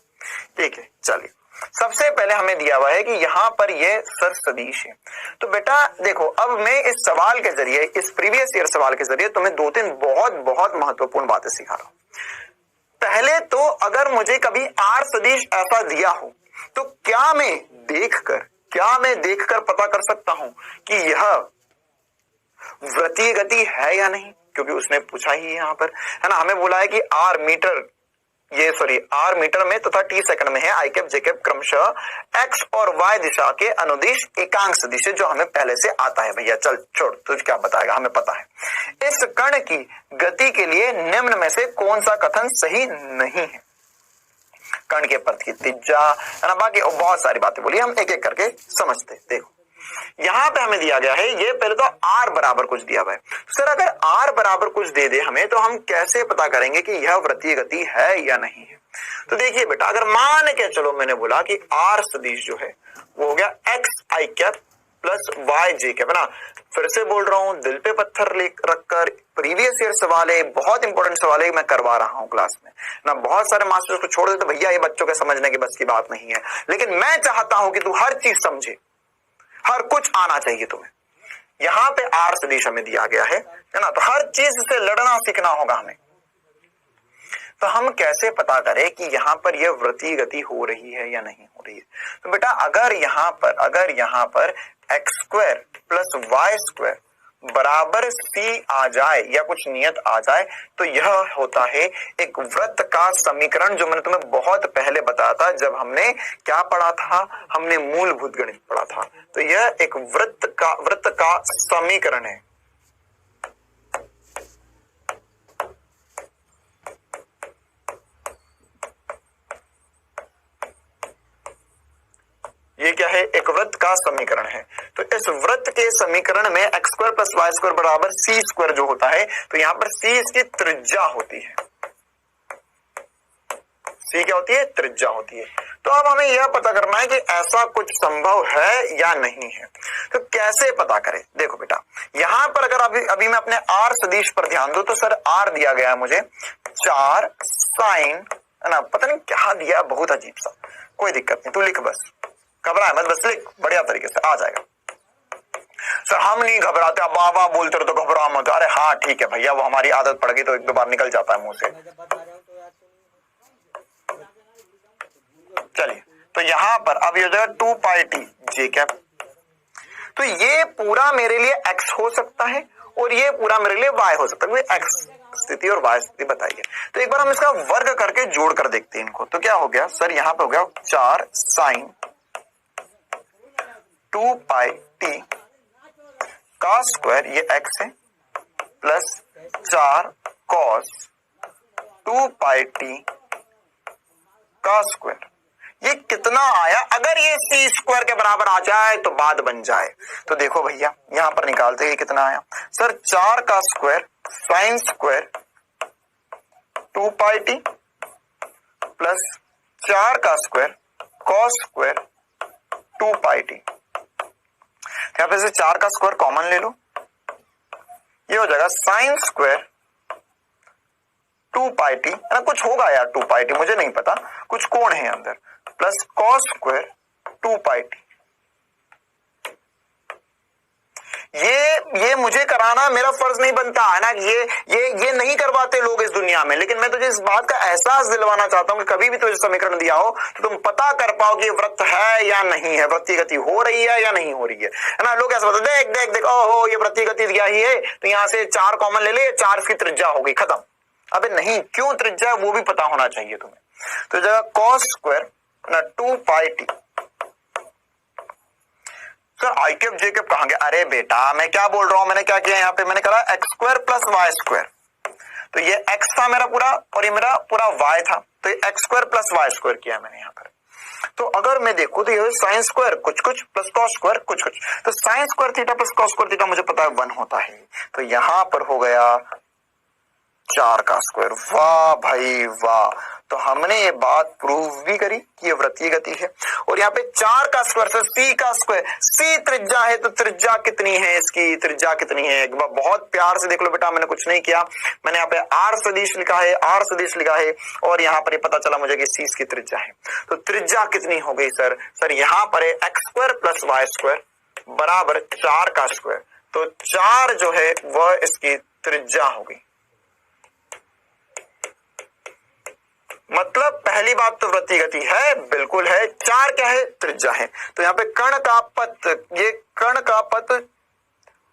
ठीक है, चलिए सबसे पहले हमें दिया हुआ है कि यहां पर ये सर सदिश है। तो बेटा देखो, अब मैं इस सवाल के जरिए, इस प्रीवियस ईयर सवाल के जरिए तुम्हें 2-3 बहुत बहुत महत्वपूर्ण बातें सिखा रहा हूं। पहले तो अगर मुझे कभी आर सदिश ऐसा दिया हो तो क्या मैं देखकर पता कर सकता हूं कि यह वृत्तीय गति है या नहीं, क्योंकि उसने पूछा ही यहां पर, है ना। हमें बोला है कि आर मीटर में तथा टी सेकंड में है। आई कैप जे कैप क्रमशः एक्स और वाई दिशा के अनुदिश एकांक सदिश, जो हमें पहले से आता है। भैया चल छोड़, तुझे क्या बताएगा, हमें पता है। इस कण की गति के लिए निम्न में से कौन सा कथन सही नहीं है। कण के पथ की त्रिज्या, है ना, बाकी बहुत सारी बातें बोली, हम एक एक करके समझते। देखो यहां पे हमें दिया गया है, ये पहले तो आर बराबर कुछ दिया हुआ है। सर अगर आर बराबर कुछ दे दे हमें, तो हम कैसे पता करेंगे कि यह वृत्तीय गति है या नहीं है। तो देखिए बेटा, अगर मान के चलो मैंने बोला कि आर सदिश जो है वो हो गया एक्स आई कैप प्लस वाई जे कैप, है ना। फिर से बोल रहा हूं, दिल पे पत्थर रखकर, प्रीवियस ईयर सवाल है, बहुत इंपॉर्टेंट सवाल है, मैं करवा रहा हूं क्लास में ना। बहुत सारे मास्टर्स को छोड़ देते भैया ये बच्चों के समझने की बस की बात नहीं है, लेकिन मैं चाहता हूं कि तू हर चीज समझे, हर कुछ आना चाहिए तुम्हें। यहां पे आर सदिश हमें दिया गया है ना, तो हर चीज से लड़ना सीखना होगा हमें। तो हम कैसे पता करें कि यहां पर यह वृत्तीय गति हो रही है या नहीं हो रही है। तो बेटा अगर यहां पर x square plus y square बराबर सी आ जाए या कुछ नियत आ जाए, तो यह होता है एक वृत्त का समीकरण, जो मैंने तुम्हें बहुत पहले बताया था जब हमने क्या पढ़ा था, हमने मूलभूत गणित पढ़ा था। तो यह एक वृत्त का समीकरण है। ये क्या है, एक वृत्त का समीकरण है। तो इस वृत्त के समीकरण में x square plus y square बराबर सी स्क्वायर जो होता है, तो यहां पर सी इसकी त्रिज्या होती है। सी क्या होती है, त्रिज्या होती है। तो अब हमें यह पता करना है कि ऐसा कुछ संभव है या नहीं है। तो कैसे पता करें, देखो बेटा यहां पर अगर अभी मैं अपने आर सदिश पर ध्यान दूं, तो सर आर दिया गया है मुझे 4 साइन, है ना, पता नहीं क्या दिया, बहुत अजीब सा। कोई दिक्कत नहीं, तू लिख बस, घबरा मत, बस लिख, बढ़िया तरीके से आ जाएगा। सर हम नहीं घबराते, अब बाबा बोलते रहो तो घबरा मत। अरे हाँ ठीक है भैया, वो हमारी आदत पड़ गई तो 1-2 बार निकल जाता है मुंह से। चलिए तो यहां पर अब ये हो जाएगा 2 पाई टी जे कैप। तो ये पूरा मेरे लिए x हो सकता है और ये पूरा मेरे लिए y हो सकता है। x स्थिति और y स्थिति बताइए। तो एक बार हम इसका वर्ग करके जोड़ कर देखते हैं इनको। तो क्या हो गया सर, यहां पे हो गया 4 साइन 2 पाई टी का स्क्वायर, ये x है, प्लस 4 कॉस 2 पाई टी का स्क्वायर। ये कितना आया, अगर ये सी स्क्वायर के बराबर आ जाए तो बात बन जाए। तो देखो भैया यहां पर निकालते हैं, ये कितना आया सर, 4 का square sine square 2 pi t plus 4 का square cos square 2 pi T. यहां पे से 4 का स्क्वायर कॉमन ले लो, ये हो जाएगा साइन स्क्वायर 2 पाई टी, कुछ होगा यार 2 पाई टी, मुझे नहीं पता, कुछ कोण है अंदर, plus cos square 2 pi T. ये ये मुझे कराना मेरा फर्ज नहीं बनता है ना, ये नहीं करवाते लोग इस दुनिया में, लेकिन मैं तुझे इस बात का एहसास दिलवाना चाहता हूं कि कभी भी तुझे समीकरण दिया हो तो तुम पता कर पाओ कि ये वृत्त है या नहीं है, वृत्तीय गति हो रही है या नहीं हो रही है ना। लोग ऐसा बोलते देख देख देख, ओहो ये वृत्तीय गति दिया ही है तो यहां से 4 कॉमन ले ले, 4 की त्रिज्या हो गई, खत्म। अबे नहीं, क्यों त्रिज्या वो भी पता होना चाहिए तुम्हें। तो जगह कॉस स्क्वायर ना 2 pi t, sir i cap j cap कहां गया? अरे बेटा मैं क्या बोल रहा हूं, मैंने क्या किया यहाँ पे, मैंने कहा x square plus y square, तो ये एक्स था मेरा पूरा और ये मेरा पूरा वाई था, तो ये x square plus y square किया मैंने यहाँ पर। तो अगर मैं देखूं तो ये साइन स्क्वायर कुछ कुछ प्लस कॉस स्क्वायर कुछ कुछ, तो sine square theta plus cos square theta मुझे पता है 1 होता है, तो यहां पर हो गया 4 का स्क्वायर। वाह भाई वाह, तो हमने ये बात प्रूव भी करी कि ये वृत्तीय गति है। और यहाँ पे 4 का स्क्वायर से सी का स्क्वायर, सी त्रिज्या है तो त्रिज्या कितनी है, इसकी त्रिज्या कितनी है एक बार बहुत प्यार से देख लो बेटा, मैंने कुछ नहीं किया, मैंने यहाँ पे आर सदिश लिखा है, आर सदिश लिखा है और यहाँ पर ये पता चला मुझे कि सी इसकी त्रिज्या है। तो त्रिज्या कितनी हो गई सर? सर यहाँ पर है x square plus y square बराबर 4 का स्क्वायर, तो 4 जो है वह इसकी त्रिज्या होगी। मतलब पहली बात तो वृत्तीय गति है, बिल्कुल है, 4 क्या है? त्रिज्या है। तो यहाँ पे कण का पथ, ये कण का पथ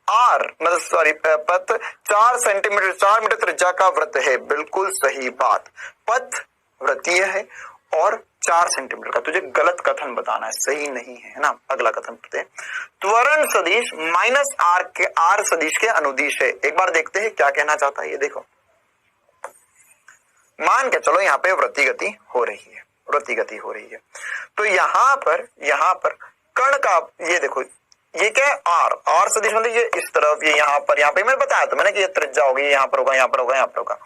आर मतलब सॉरी पथ 4 सेंटीमीटर 4 मीटर त्रिज्या का वृत्त है, बिल्कुल सही बात, पथ वृत्तीय है और 4 सेंटीमीटर का। तुझे गलत कथन बताना है, सही नहीं है ना। अगला कथन पढ़ते हैं, त्वरण सदिश माइनस आर सदिश के अनुदिश है। एक बार देखते हैं क्या कहना चाहता है ये, देखो मान के चलो यहाँ पे वृत्तीय गति हो रही है, वृत्तीय गति हो रही है, तो यहाँ पर कण का ये देखो, ये क्या है? आर सदिश मतलब ये इस तरफ, ये यहाँ पे मैंने बताया तो मैंने कि ये त्रिज्या होगी, यहाँ पर होगा, यहाँ पर होगा, यहाँ पर होगा।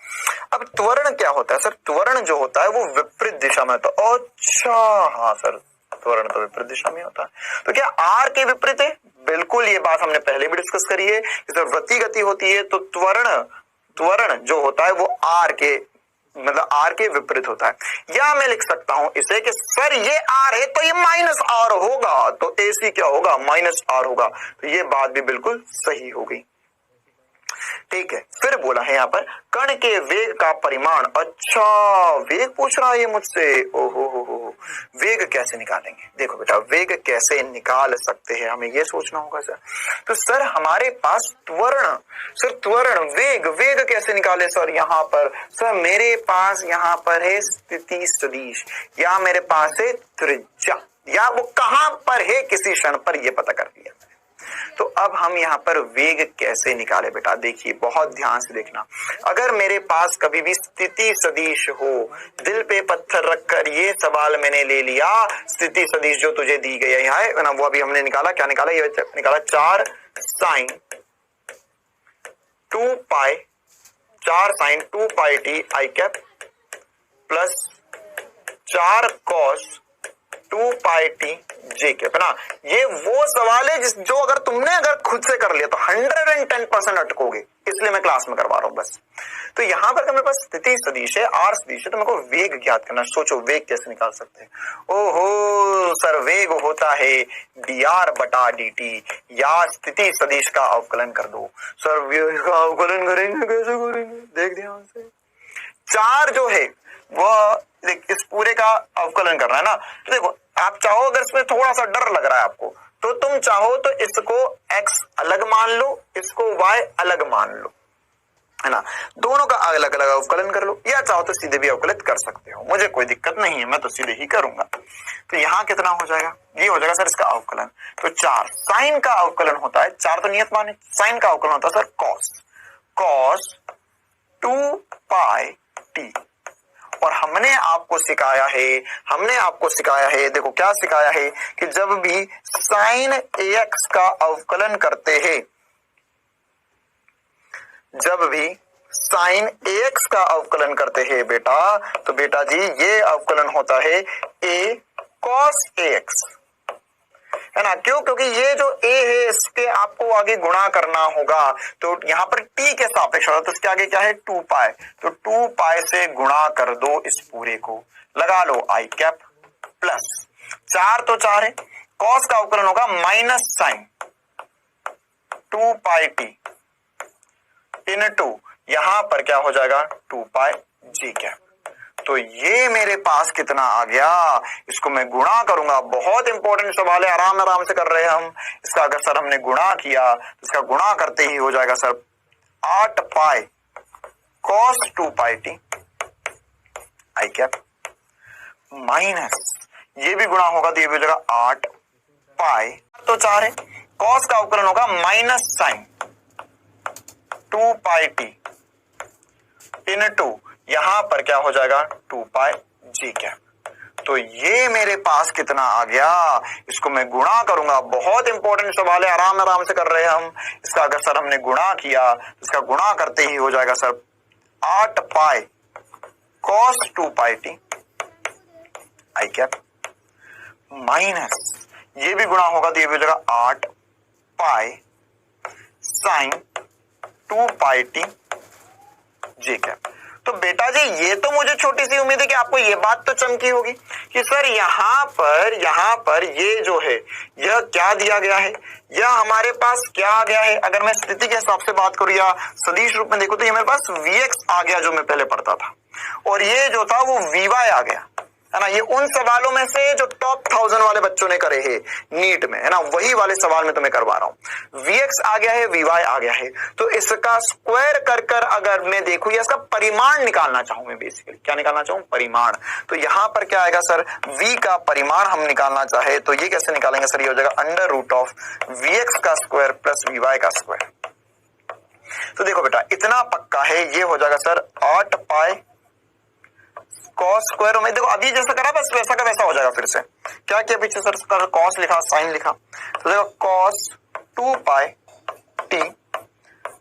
अब त्वरण क्या होता है सर? त्वरण जो होता है वो विपरीत दिशा में होता है। अच्छा हाँ सर, त्वरण तो विपरीत दिशा में होता है, तो क्या आर के विपरीत है? बिल्कुल, ये बात हमने पहले भी डिस्कस करी है, जैसे वृत्तीय गति होती है तो त्वरण जो होता है वो आर के मतलब आर के विपरीत होता है। या मैं लिख सकता हूं इसे कि सर ये आर है तो ये माइनस आर होगा, तो एसी क्या होगा? माइनस आर होगा। तो ये बात भी बिल्कुल सही हो गई, ठीक है। फिर बोला है यहाँ पर कण के वेग का परिमाण। अच्छा वेग पूछ रहा है ये मुझसे, ओहो वेग कैसे निकालेंगे? देखो बेटा वेग कैसे निकाल सकते हैं हमें ये सोचना होगा सर। तो सर हमारे पास त्वरण वेग कैसे निकाले सर? यहाँ पर सर मेरे पास यहाँ पर है स्थिति सदिश, या मेरे पास है त्रिज्या, या वो कहां पर है किसी क्षण पर, ये पता कर लिया। तो अब हम यहाँ पर वेग कैसे निकाले बेटा? देखिए बहुत ध्यान से देखना, अगर मेरे पास कभी भी स्थिति सदिश हो, दिल पे पत्थर रखकर ये सवाल मैंने ले लिया, स्थिति सदिश जो तुझे दी गई है यहाँ है ना, वो अभी हमने निकाला, क्या निकाला? ये निकाला 4 sine 2 pi t i cap plus 4 cos 2 pi t j cap ना। ये वो सवाल है जो अगर तुमने खुद से कर लिया तो 110% अटकोगे, इसलिए मैं क्लास में करवा रहा हूं बस। तो यहाँ पर मेरे पास स्थिति सदिश है, आर सदिश है, तो मेरे को वेग ज्ञात करना। सोचो वेग कैसे निकाल सकते हैं? ओहो सर वेग होता है dr बटा dt, या स्थिति सदिश का अवकलन कर दो। सर वेग का अवकलन करेंगे, कैसे करेंगे? देख ध्यान से, 4 जो है वह इस पूरे का अवकलन करना है ना। तो देखो आप चाहो, अगर इसमें थोड़ा सा डर लग रहा है आपको, तो तुम चाहो तो इसको x अलग मान लो, इसको y अलग मान लो, है ना, दोनों का अलग अलग अवकलन कर लो, या चाहो तो सीधे भी अवकलित कर सकते हो, मुझे कोई दिक्कत नहीं है, मैं तो सीधे ही करूंगा। तो यहाँ कितना हो जाएगा? ये हो जाएगा सर इसका अवकलन, तो 4 साइन का अवकलन होता है, 4 तो नियत मान है, साइन का अवकलन होता है सर कॉस 2 पाई टी। और हमने आपको सिखाया है, देखो क्या सिखाया है कि जब भी साइन ax का अवकलन करते हैं, जब भी साइन ax का अवकलन करते हैं बेटा, तो बेटा जी ये अवकलन होता है a cos ax, है ना। क्यों? क्योंकि ये जो a है इसके आपको आगे गुणा करना होगा, तो यहाँ पर t के सापेक्ष होगा, तो इसके आगे क्या है? 2 पाई, तो 2 पाई से गुणा कर दो इस पूरे को, लगा लो आई कैप प्लस 4 तो 4 है, कॉस का अवकलन होगा minus sign, 2 pi T into यहां पर क्या हो जाएगा 2 पाई जी कैप। तो ये मेरे पास कितना आ गया, इसको मैं गुणा करूंगा। बहुत इंपॉर्टेंट सवाल है, आराम आराम से कर रहे हैं हम। इसका अगर सर हमने गुणा किया तो इसका गुणा करते ही हो जाएगा sir 8 pi cos 2 pi t i cap minus ये भी गुणा होगा तो ये भी हो जाएगा 8 पाई तो 4 है, cos का अवकलन होगा minus sign 2 pi T into यहां पर क्या हो जाएगा 2 पाई जी कैप। तो ये मेरे पास कितना आ गया, इसको मैं गुणा करूंगा। बहुत इंपॉर्टेंट सवाल है, आराम आराम से कर रहे हैं हम। इसका अगर सर हमने गुणा किया तो इसका गुणा करते ही हो जाएगा sir 8 pi cos 2 pi t i cap minus ये भी गुणा होगा तो ये भी हो जाएगा 8 pi sine 2 pi T G cap. तो बेटा जी ये तो मुझे छोटी सी उम्मीद है कि आपको ये बात तो चमकी होगी कि सर यहां पर ये जो है यह क्या दिया गया है, यह हमारे पास क्या आ गया है। अगर मैं स्थिति के हिसाब से बात करूं या सदिश रूप में देखो तो ये मेरे पास Vx आ गया जो मैं पहले पढ़ता था, और ये जो था वो Vy आ गया, है ना। ये उन सवालों में से जो टॉप 1000 वाले बच्चों ने करे हैं नीट में, है ना, वही वाले सवाल में तुम्हें करवा रहा हूं। Vx आ गया है, Vy आ गया है, तो इसका स्क्वायर कर अगर मैं देखूं या इसका परिमाण निकालना चाहूं, मैं बेसिकली क्या निकालना चाहूं, परिमाण। तो यहां पर क्या आएगा सर, v का परिमाण हम निकालना चाहे तो ये कैसे निकालेंगे सर, ये हो जाएगा अंडर रूट ऑफ Vx का स्क्वायर प्लस Vy का स्क्वायर। तो देखो बेटा इतना पक्का है, ये हो जाएगा सर 8 पाई cos स्क्वायर में। देखो अभी जैसा करा बस वैसा का वैसा हो जाएगा। फिर से क्या किया पीछे सर, cos लिखा, साइन लिखा, तो देखो cos 2 पाई टी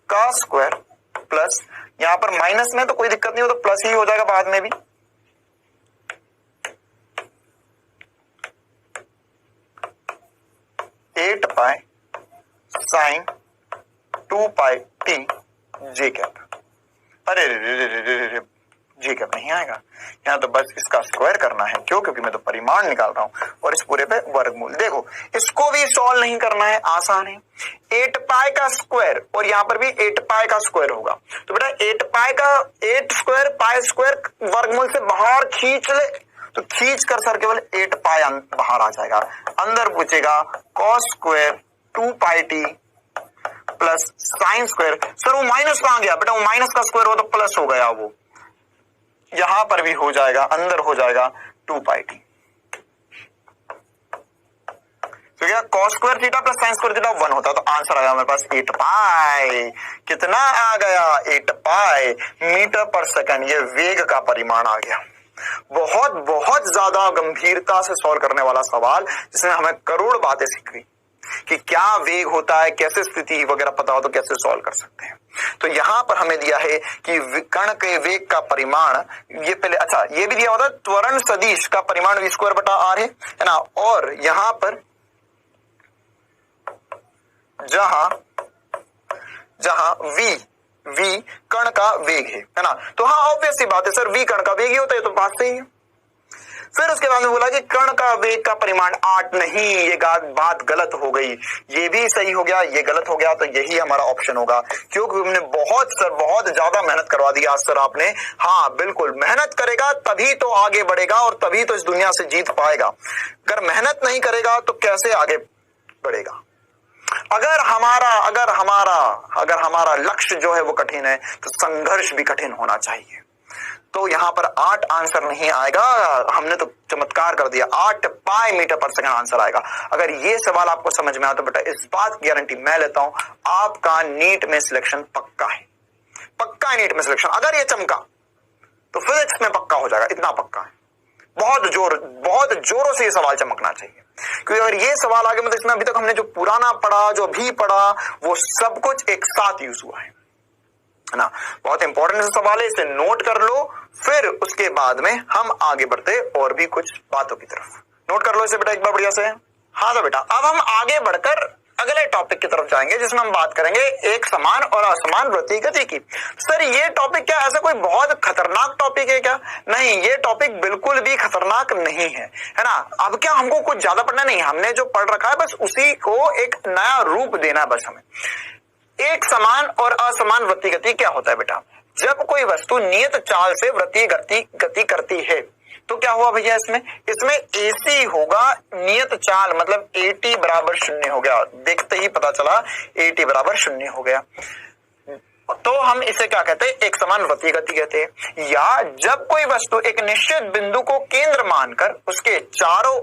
का स्क्वायर प्लस यहां पर माइनस में तो कोई दिक्कत नहीं हो, तो प्लस ही हो जाएगा बाद में भी, eight pi sine 2 pi t j cap. अरे जी कैप नहीं आएगा, यहाँ तो बस इसका स्क्वायर करना है। क्यों, क्योंकि मैं तो परिमाण निकाल रहा हूं और इस पूरे पे वर्गमूल। देखो इसको भी सॉल्व नहीं करना है, आसान है। 8 पाई का स्क्वायर और यहाँ पर भी 8 पाई का स्क्वायर होगा, तो बेटा 8 पाई का 8 स्क्वायर पाई स्क्वायर वर्गमूल से बाहर खींच ले, तो खींच कर सर केवल 8 पाई बाहर आ जाएगा। अंदर पूछेगा cos square 2 pi t plus sine square. Sir वो माइनस कहां गया बेटा, वो माइनस का स्क्वायर हो तो प्लस हो गया, वो यहां पर भी हो जाएगा, अंदर हो जाएगा 2 पाई टी। तो क्या cos square theta plus sine square theta 1 होता, तो आंसर आ गया मेरे पास 8 पाई। कितना आ गया, 8 पाई मीटर पर सेकंड। ये वेग का परिमाण आ गया। बहुत बहुत ज्यादा गंभीरता से सॉल्व करने वाला सवाल, जिसमें हमें करोड़ बातें सीख गई कि क्या वेग होता है, कैसे स्थिति वगैरह पता हो तो कैसे सॉल्व कर सकते हैं। तो यहां पर हमें दिया है कि कण के वेग का परिमाण, ये पहले अच्छा ये भी दिया होता त्वरण सदिश का परिमाण v स्क्वायर बटा r है ना। और यहां पर जहां v कण का वेग है ना, तो हाँ ऑब्वियस सी बात है सर, v कण का वेग ही होता है, तो बात सही है। फिर उसके बाद में बोला कि कण का वेग का परिमाण 8 नहीं, ये बात गलत हो गई। ये भी सही हो गया, ये गलत हो गया, तो यही हमारा ऑप्शन होगा। क्योंकि हमने बहुत ज्यादा मेहनत करवा दी आज सर आपने। हाँ बिल्कुल, मेहनत करेगा तभी तो आगे बढ़ेगा और तभी तो इस दुनिया से जीत पाएगा। अगर मेहनत नहीं करेगा तो कैसे आगे बढ़ेगा। अगर हमारा लक्ष्य जो है वो कठिन है तो संघर्ष भी कठिन होना चाहिए। तो यहां पर 8 आंसर नहीं आएगा, हमने तो चमत्कार कर दिया, 8 पाई मीटर पर सेकंड आंसर आएगा। अगर ये सवाल आपको समझ में आया तो बेटा इस बात की गारंटी मैं लेता हूं, आपका नीट में सिलेक्शन पक्का है, पक्का है नीट में सिलेक्शन। अगर ये चमका तो फिजिक्स में पक्का हो जाएगा, इतना पक्का है। बहुत जोरों से ये सवाल चमकना चाहिए, क्योंकि अगर ये सवाल आगे मतलब इसमें अभी तक हमने जो पुराना पढ़ा, जो अभी पढ़ा, वो सब कुछ एक साथ यूज हुआ है ना। बहुत इंपॉर्टेंट सवाल है, इसे नोट कर लो। फिर उसके बाद में हम आगे बढ़ते और भी कुछ बातों की तरफ। नोट कर लो इसे बेटा एक बार बढ़िया से। हाँ तो बेटा अब हम आगे बढ़कर अगले टॉपिक की तरफ जाएंगे, जिसमें हम बात करेंगे एक समान और असमान वृत्तीय गति की। सर ये टॉपिक क्या ऐसा कोई बहुत खतरनाक टॉपिक है क्या? नहीं, ये टॉपिक बिल्कुल भी खतरनाक नहीं है, है ना। अब क्या हमको कुछ ज्यादा पढ़ना नहीं, हमने जो पढ़ रखा है बस उसी को एक नया रूप देना है बस हमें। एक समान और असमान वृत्तीय गति क्या होता है बेटा? जब कोई वस्तु नियत चाल से वृत्तीय गति करती है तो क्या हुआ भैया, इसमें AC होगा नियत चाल, मतलब AT बराबर 0 हो गया। देखते ही पता चला AT बराबर 0 हो गया, तो हम इसे क्या कहते हैं? एक समान वृत्तीय गति कहते हैं। या जब कोई वस्तु एक निश्चित बिंदु को केंद्र मानकर उसके चारों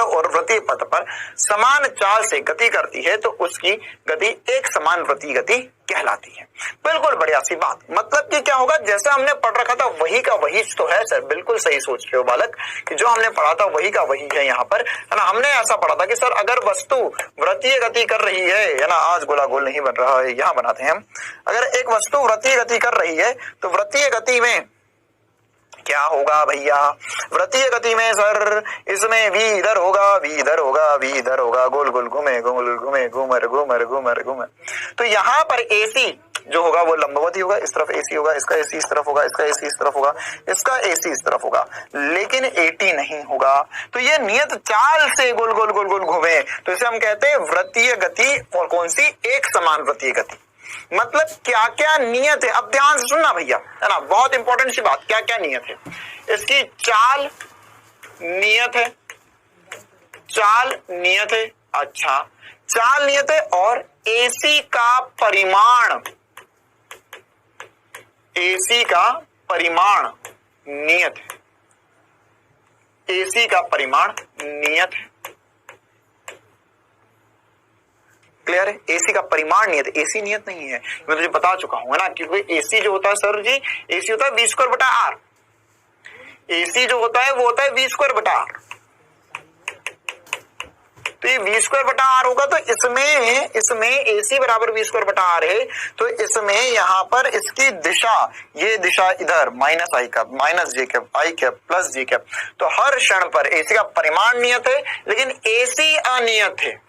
ओर वृत्तीय पथ पर समान चाल से गति करती है तो उसकी गति एक समान वृत्तीय गति कहलाती है। बिल्कुल बढ़िया सी बात। मतलब कि क्या होगा, जैसा हमने पढ़ रखा था वही का वही तो है सर। बिल्कुल सही सोच रहे हो बालक कि जो हमने पढ़ा था वही का वही है यहाँ पर, है ना। हमने ऐसा पढ़ा था कि सर अगर वस्तु वृत्तीय गति कर रही है ना, आज गोला गोल नहीं बन रहा है, यहाँ बनाते हैं हम। अगर एक वस्तु वृत्तीय गति कर रही है तो वृत्तीय गति में क्या होगा भैया? वृत्तीय गति में सर इसमें v इधर होगा, v इधर होगा, v इधर होगा, गोल गोल घूमे घूमर। तो यहाँ पर AC जो होगा वो लंबवत ही होगा, इस तरफ AC होगा, इसका AC इस तरफ होगा, इसका AC इस तरफ होगा, इसका AC इस तरफ होगा, लेकिन AT नहीं होगा। तो ये नियत चाल से गोल गोल घूमे, तो इसे हम कहते हैं वृत्तीय गति। और कौन सी? एक समान वृत्तीय गति। मतलब क्या क्या नियत है, अब ध्यान से सुनना भैया, है ना, बहुत इंपॉर्टेंट सी बात। क्या क्या नियत है? इसकी चाल नियत है, चाल नियत है, अच्छा चाल नियत है, और AC का परिमाण, AC का परिमाण नियत है, AC का परिमाण नियत है। क्लियर है? AC का परिमाण नियत, AC नियत नहीं है, मैं तुझे बता चुका हूं, है ना। क्योंकि AC जो होता है सर जी, AC होता है v²/r। AC जो होता है वो होता है v²/r। तो ये v²/r होगा, तो इसमें AC बराबर v²/r है, तो इसमें यहां पर इसकी दिशा, ये दिशा इधर -i cap, -j cap, i cap plus j cap. तो हर क्षण पर AC का परिमाण नियत है, लेकिन AC अनियत है।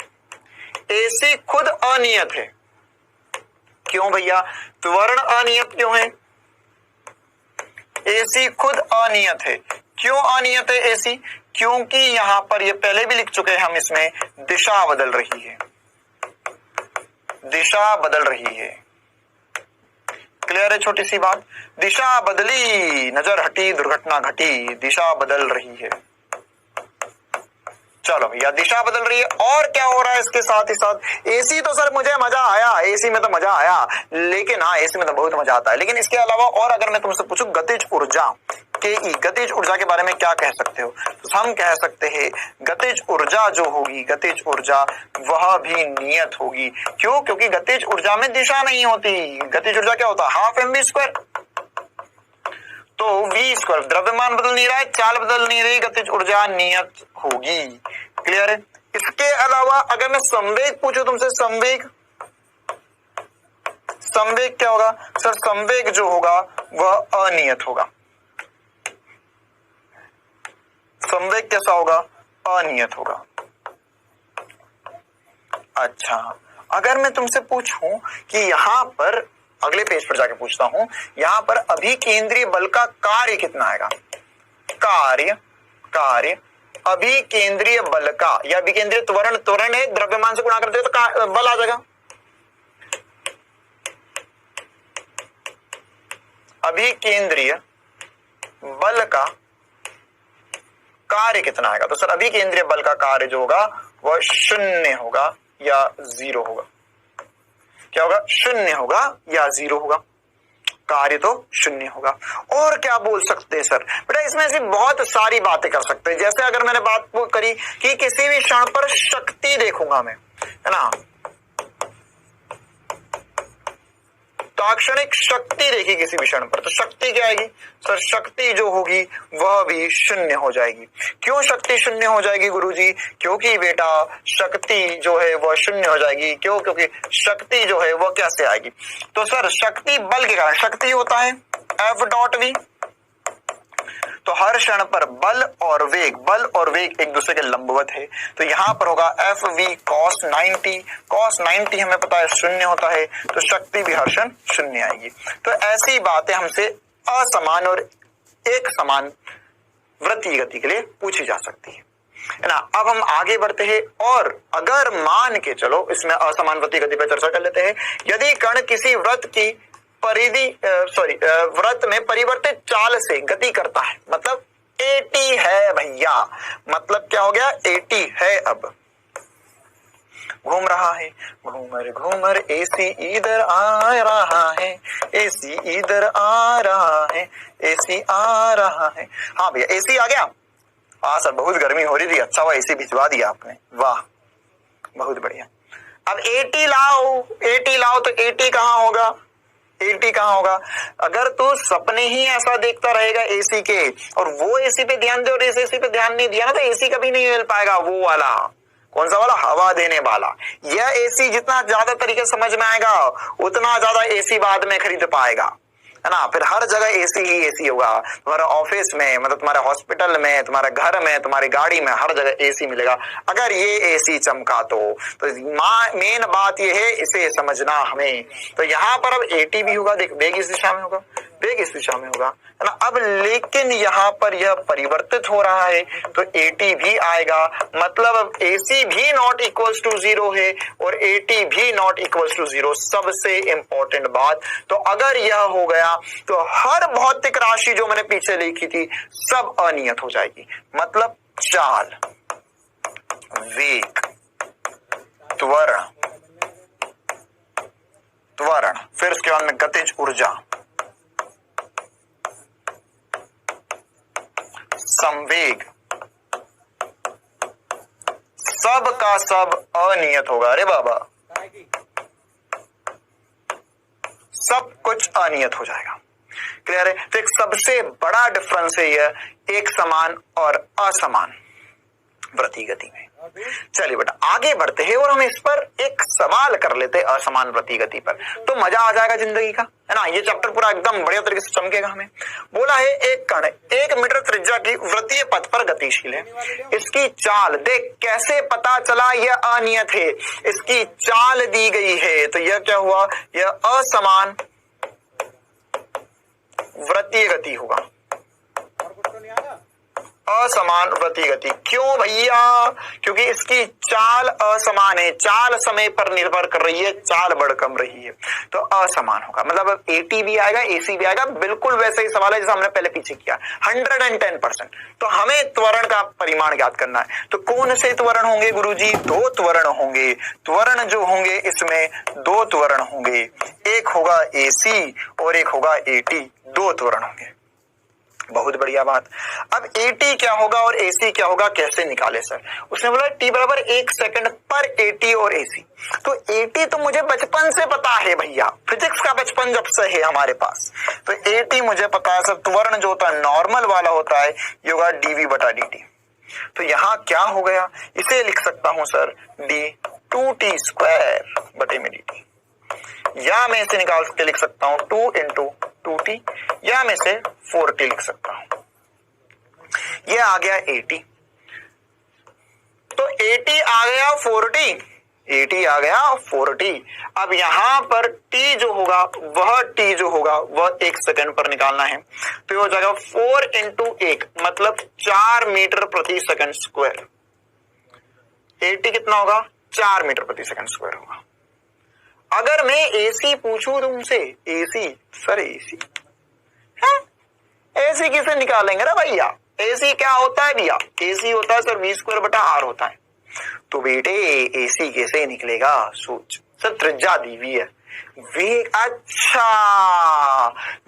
AC खुद अनियत है। क्यों भैया? त्वरण अनियत क्यों है? AC खुद अनियत है। क्यों अनियत है AC? क्योंकि यहां पर, ये पहले भी लिख चुके हैं हम, इसमें दिशा बदल रही है, दिशा बदल रही है। क्लियर है? छोटी सी बात, दिशा बदली, नजर हटी, दुर्घटना घटी, दिशा बदल रही है। चलो भैया, दिशा बदल रही है। और क्या हो रहा है इसके साथ ही साथ? AC तो सर मुझे मजा आया, AC में तो मजा आया, लेकिन हाँ AC में तो बहुत मजा आता है, लेकिन इसके अलावा और अगर मैं तुमसे पूछूं गतिज ऊर्जा, KE, गतिज ऊर्जा के बारे में क्या कह सकते हो? तो हम कह सकते हैं गतिज ऊर्जा जो होगी, गतिज ऊर्जा वह भी नियत होगी। क्यों? क्योंकि गतिज ऊर्जा में दिशा नहीं होती। गतिज ऊर्जा क्या होता है? 12 mv²। तो v², द्रव्यमान बदल नहीं रहा है, चाल बदल नहीं रही, गतिज ऊर्जा नियत होगी। क्लियर है? इसके अलावा अगर मैं संवेग पूछूं तुमसे, संवेग क्या होगा? सर संवेग जो होगा वह अनियत होगा। संवेग कैसा होगा? अनियत होगा। अच्छा, अगर मैं तुमसे पूछूं कि यहां पर, अगले पेज पर जाके पूछता हूं, यहां पर अभिकेंद्रीय बल का कार्य कितना आएगा? कार्य अभिकेंद्रीय बल का, या अभिकेंद्रीय त्वरण है, द्रव्यमान से गुणा करते हो तो बल आ जाएगा। अभिकेंद्रीय बल का कार्य कितना आएगा? तो सर अभिकेंद्रीय बल का कार्य जो होगा वह 0 होगा या 0 होगा। क्या होगा? 0 होगा या 0 होगा। कार्य तो 0 होगा। और क्या बोल सकते हैं सर? बेटा इसमें से बहुत सारी बातें कर सकते हैं। जैसे अगर मैंने बात करी कि किसी भी क्षण पर शक्ति देखूंगा मैं, है ना, ताक्षणिक शक्ति देखी किसी भी क्षण पर, तो शक्ति क्या आएगी? सर शक्ति जो होगी वह भी 0 हो जाएगी। क्यों शक्ति 0 हो जाएगी गुरुजी? क्योंकि बेटा शक्ति जो है वह 0 हो जाएगी। क्यों? क्योंकि शक्ति जो है वह कैसे आएगी? तो सर शक्ति बल के कारण, शक्ति होता है F.V। तो हर क्षण पर बल और वेग एक दूसरे के लंबवत है, तो यहां पर होगा F.V cos 90। cos 90 हमें पता है 0 होता है, तो शक्ति भी हर क्षण 0 आएगी। तो ऐसी बातें हमसे असमान और एक समान वृत्तीय गति के लिए पूछी जा सकती है। है ना। अब हम आगे बढ़ते हैं और अगर मान के चलो इसमें असमान वृत्तीय गति पर चर्चा कर लेते हैं। यदि कण किसी वृत्त की परिधि वृत्त में परिवर्तित चाल से गति करता है, मतलब एटी है भैया, मतलब क्या हो गया, एटी है। अब घूम रहा है, घूमर घूमर एसी इधर आ रहा है, एसी इधर आ रहा है, एसी आ रहा है। हाँ भैया एसी आ गया। हाँ सर बहुत गर्मी हो रही थी, अच्छा हुआ एसी भिजवा दिया आपने, वाह बहुत बढ़िया। अब एटी लाओ, एटी लाओ तो एटी कहाँ होगा, एटी कहाँ होगा। अगर तू सपने ही ऐसा देखता रहेगा एसी के और वो एसी पे ध्यान दे और इस एसी पे ध्यान नहीं दिया ना तो एसी कभी नहीं मिल पाएगा। वो वाला कौन सा वाला, हवा देने वाला। यह एसी जितना ज्यादा तरीके समझ में आएगा उतना ज्यादा एसी बाद में खरीद पाएगा, है ना। फिर हर जगह एसी ही एसी होगा, तुम्हारे ऑफिस में, मतलब तुम्हारे हॉस्पिटल में, तुम्हारे घर में, तुम्हारी गाड़ी में, हर जगह एसी मिलेगा। अगर ये एसी चमका तो मेन बात ये है इसे समझना हमें। तो यहाँ पर अब एटी भी होगा, देख वेग इस दिशा में होगा, वेग इस दिशा में होगा, है ना। अब लेकिन यहाँ पर यह परिवर्तित हो रहा है तो एटी भी आएगा, मतलब अब एसी भी नॉट इक्वल्स टू जीरो है और एटी भी नॉट इक्वल्स टू जीरो। सबसे इंपॉर्टेंट बात, तो अगर यह हो गया तो हर भौतिक राशि जो मैंने पीछे लिखी थी सब अनियत हो जाएगी। मतलब चाल, वेग, त्वरण, त्वरण, फिर उसके बाद में गतिज ऊर्जा, संवेग, सब का सब अनियत होगा। अरे बाबा सब कुछ अनियत हो जाएगा। क्लियर है। तो एक सबसे बड़ा डिफरेंस है यह एक समान और असमान वृत्तीय गति में। चलिए बेटा आगे बढ़ते हैं और हम इस पर एक सवाल कर लेते हैं असमान वृत्तीय गति पर, तो मजा आ जाएगा जिंदगी का, है ना। ये चैप्टर पूरा एकदम बढ़िया तरीके से चमकेगा। हमें बोला है एक कण 1 मीटर त्रिज्या की वृत्तीय पथ पर गतिशील है, इसकी चाल देख, कैसे पता चला यह अनियत है, इसकी चाल दी गई है। तो यह क्या हुआ, यह असमान वृत्तीय गति होगा, असमान वृत्तीय गति। क्यों भैया, क्योंकि इसकी चाल असमान है, चाल समय पर निर्भर कर रही है, चाल बढ़ कम रही है, तो असमान होगा। मतलब एटी भी आएगा, एसी भी आएगा, बिल्कुल वैसे ही सवाल है जैसा हमने पहले पीछे किया, 110%। तो हमें त्वरण का परिमाण ज्ञात करना है। तो कौन से त्वरण होंगे गुरुजी, 2 त्वरण होंगे। त्वरण जो होंगे इसमें 2 त्वरण होंगे, एक होगा एसी और एक होगा एटी, 2 त्वरण होंगे। बहुत बढ़िया बात। अब एटी क्या होगा और एसी क्या होगा, कैसे निकाले सर। उसने बोला टी बराबर 1 सेकंड पर एटी और एसी। तो एटी तो मुझे बचपन से पता है भैया, फिजिक्स का बचपन जब से है हमारे पास, तो एटी मुझे पता है सर। त्वरण जो होता है नॉर्मल वाला होता है, ये होगा डीवी बटा dt। तो यहाँ क्या हो गया, इसे लिख सकता हूं सर डी 2t स्क्वायर बटे में dt, या मैं इसे निकाल के लिख सकता हूं 2 इंटू 2t, या मैं इसे 4t लिख सकता हूं। यह आ गया 80, तो 80 आ गया 4t, 80 आ गया 4t। अब यहां पर t जो होगा वह 1 सेकंड पर निकालना है, तो ये हो जाएगा 4 इंटू 1 मतलब 4 मीटर प्रति सेकंड स्क्वायर। 80 कितना होगा, 4 मीटर प्रति सेकंड स्क्वायर होगा। अगर मैं एसी पूछूं तुमसे, एसी सर एसी है, एसी किसे निकालेंगे ना भैया। एसी क्या होता है भैया, एसी होता है सर v स्क्वायर बटा r होता है। तो बेटे एसी कैसे निकलेगा, सोच सर, त्रिज्या दी हुई है, वेग, अच्छा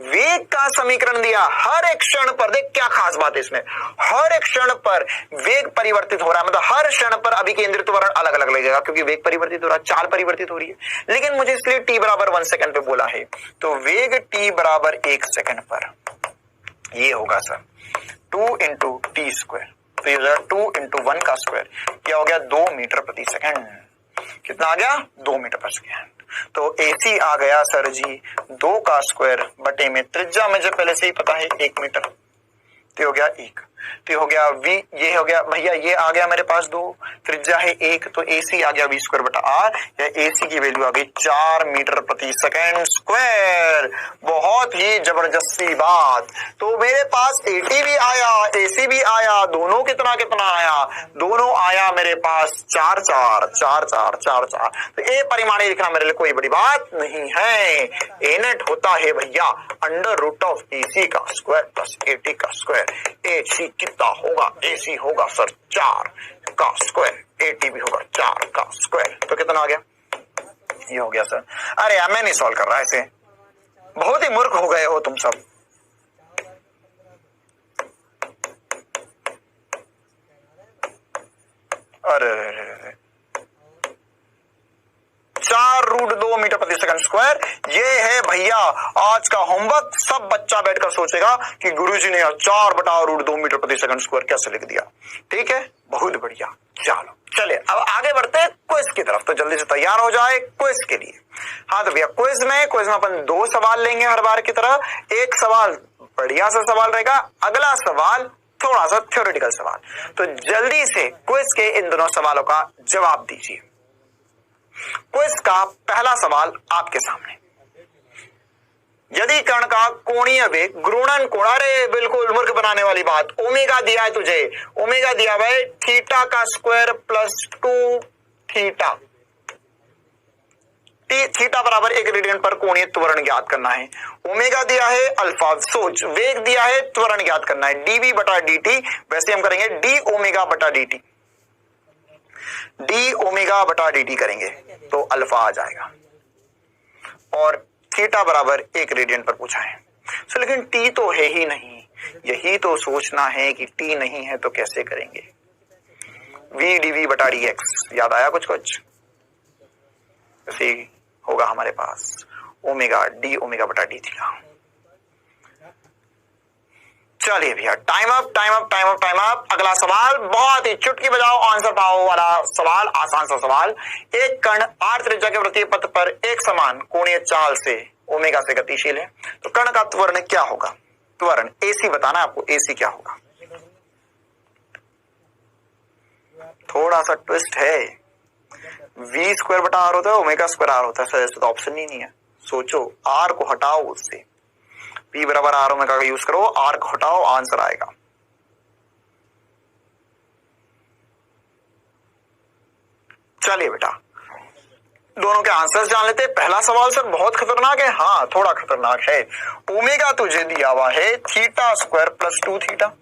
वेग का समीकरण दिया। हर एक क्षण पर देख क्या खास बात है इसमें, हर एक क्षण पर वेग परिवर्तित हो रहा है, मतलब हर क्षण पर अभिकेंद्रित त्वरण अलग अलग लगेगा, क्योंकि वेग परिवर्तित हो रहा है, चाल परिवर्तित हो रही है। लेकिन मुझे इसलिए t बराबर 1 सेकंड पे बोला है, तो वेग t बराबर 1 सेकंड पर ये होगा सर 2 इंटू टी स्क्वायर, तो ये हो जाएगा 2 इंटू 1 का स्क्वायर, क्या हो गया 2 मीटर प्रति सेकंड। कितना आ गया, 2 मीटर पर सेकंड। तो एसी आ गया सर जी 2 का स्क्वायर बटे में त्रिज्या मुझे पहले से ही पता है 1 मीटर, तो हो गया 1। तो ये हो गया v, ये हो गया भैया, ये आ गया मेरे पास 2, त्रिज्या है 1, तो AC आ गया v²/r, या AC की वैल्यू आ गई 4 मीटर प्रति सेकंड स्क्वायर। बहुत ही जबरदस्त सी बात। तो मेरे पास AT भी आया, AC भी आया, दोनों कितना कितना आया, दोनों आया मेरे पास 4 4 4 4 4 4। तो ए परिमाणी लिखना मेरे लिए कोई बड़ी बात नहीं है। A नेट होता है भैया √AC का स्क्वायर प्लस AT का स्क्वायर। AC कितना होगा, AC होगा सर 4 का स्क्वायर, AT भी होगा 4 का स्क्वायर। तो कितना आ गया, ये हो गया सर। अरे यार मैं नहीं सॉल्व कर रहा ऐसे, बहुत ही मूर्ख हो गए हो तुम सब। अरे 4√2 मीटर प्रति सेकंड स्क्वायर, ये है भैया आज का होमवर्क। सब बच्चा बैठकर सोचेगा कि गुरुजी ने 4/√2 मीटर प्रति सेकंड स्क्वायर कैसे लिख दिया। ठीक है, बहुत बढ़िया। चलो चलिए अब आगे बढ़ते हैं क्विज की तरफ। तो जल्दी से तैयार हो जाए क्विज के लिए। हाँ तो भैया क्विज में अपन 2 सवाल लेंगे हर बार की तरह। एक सवाल बढ़िया सा सवाल रहेगा, अगला सवाल थोड़ा सा थ्योरेटिकल सवाल। तो जल्दी से क्विज के इन दोनों सवालों का जवाब दीजिए। क्विज का पहला सवाल आपके सामने, यदि कण का कोणीय वेग घूर्णन कोण, अरे बिल्कुल मूर्ख बनाने वाली बात, ओमेगा दिया है तुझे, ओमेगा दिया हुआ है थीटा का स्क्वायर प्लस 2 थीटा, थीटा बराबर 1 रेडियन पर कोणीय त्वरण ज्ञात करना है। ओमेगा दिया है अल्फा, सोच वेग दिया है, त्वरण ज्ञात करना है dv/dt। वैसे हम करेंगे d ओमेगा/dt, d ओमेगा/dt करेंगे तो अल्फा आ जाएगा, और थीटा बराबर 1 रेडियन पर पूछा है। तो लेकिन t तो है ही नहीं, यही तो सोचना है कि t नहीं है तो कैसे करेंगे। v dv/dx याद आया कुछ कुछ, ऐसे होगा हमारे पास ओमेगा d ओमेगा/d थीटा। चलिए भैया time up time up time up time up. अगला सवाल बहुत ही चुटकी बजाओ आंसर पाओ वाला सवाल, आसान सा सवाल। एक कण r त्रिज्या के वृत्तीय पथ पर एक समान कोणीय चाल से ओमेगा से गतिशील है, तो कण का त्वरण क्या होगा। त्वरण AC बताना है आपको, AC क्या होगा। थोड़ा सा ट्विस्ट है, v²/r होता है, ओमेगा²r होता है सर, ऐसे तो ऑप्शन ही नहीं है। सोचो, r को हटाओ उससे, P बराबर R ओमेगा का यूज करो, R को हटाओ, आंसर आएगा। चलिए बेटा दोनों के आंसर्स जान लेते। पहला सवाल सर बहुत खतरनाक है, हाँ थोड़ा खतरनाक है। ओमेगा तुझे दिया हुआ है थीटा स्क्वायर प्लस 2 थीटा।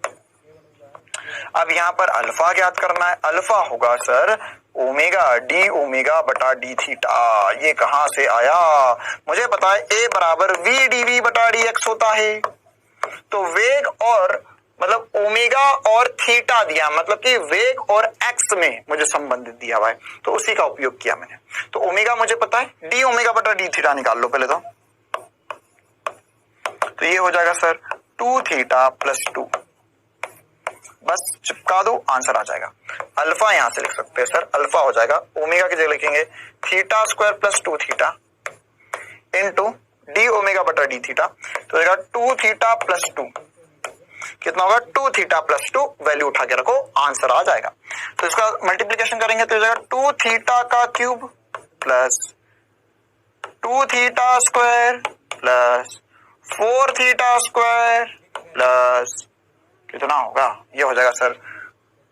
अब यहां पर अल्फा ज्ञात करना है। अल्फा होगा sir omega d omega theta. ये कहां से आया, मुझे पता है a बराबर v dv/dx होता है। तो वेग और मतलब ओमेगा और थीटा दिया, मतलब कि वेग और एक्स में मुझे संबंधित दिया हुआ है, तो उसी का उपयोग किया मैंने। तो ओमेगा मुझे पता है, d ओमेगा/d थीटा निकाल लो पहले तो ये हो जाएगा सर 2 थीटा प्लस 2, बस चिपका दो, आंसर आ जाएगा। अल्फा यहां से लिख सकते हैं सर, अल्फा हो जाएगा ओमेगा की जगह लिखेंगे theta square plus 2 theta into d omega theta, तो होगा 2 थीटा प्लस 2, कितना होगा 2 थीटा प्लस 2, वैल्यू उठा के रखो, आंसर आ जाएगा। तो इसका मल्टीप्लिकेशन करेंगे तो हो जाएगा 2 थीटा का cube plus 2 theta square plus 4 theta square plus कितना होगा, ये हो जाएगा सर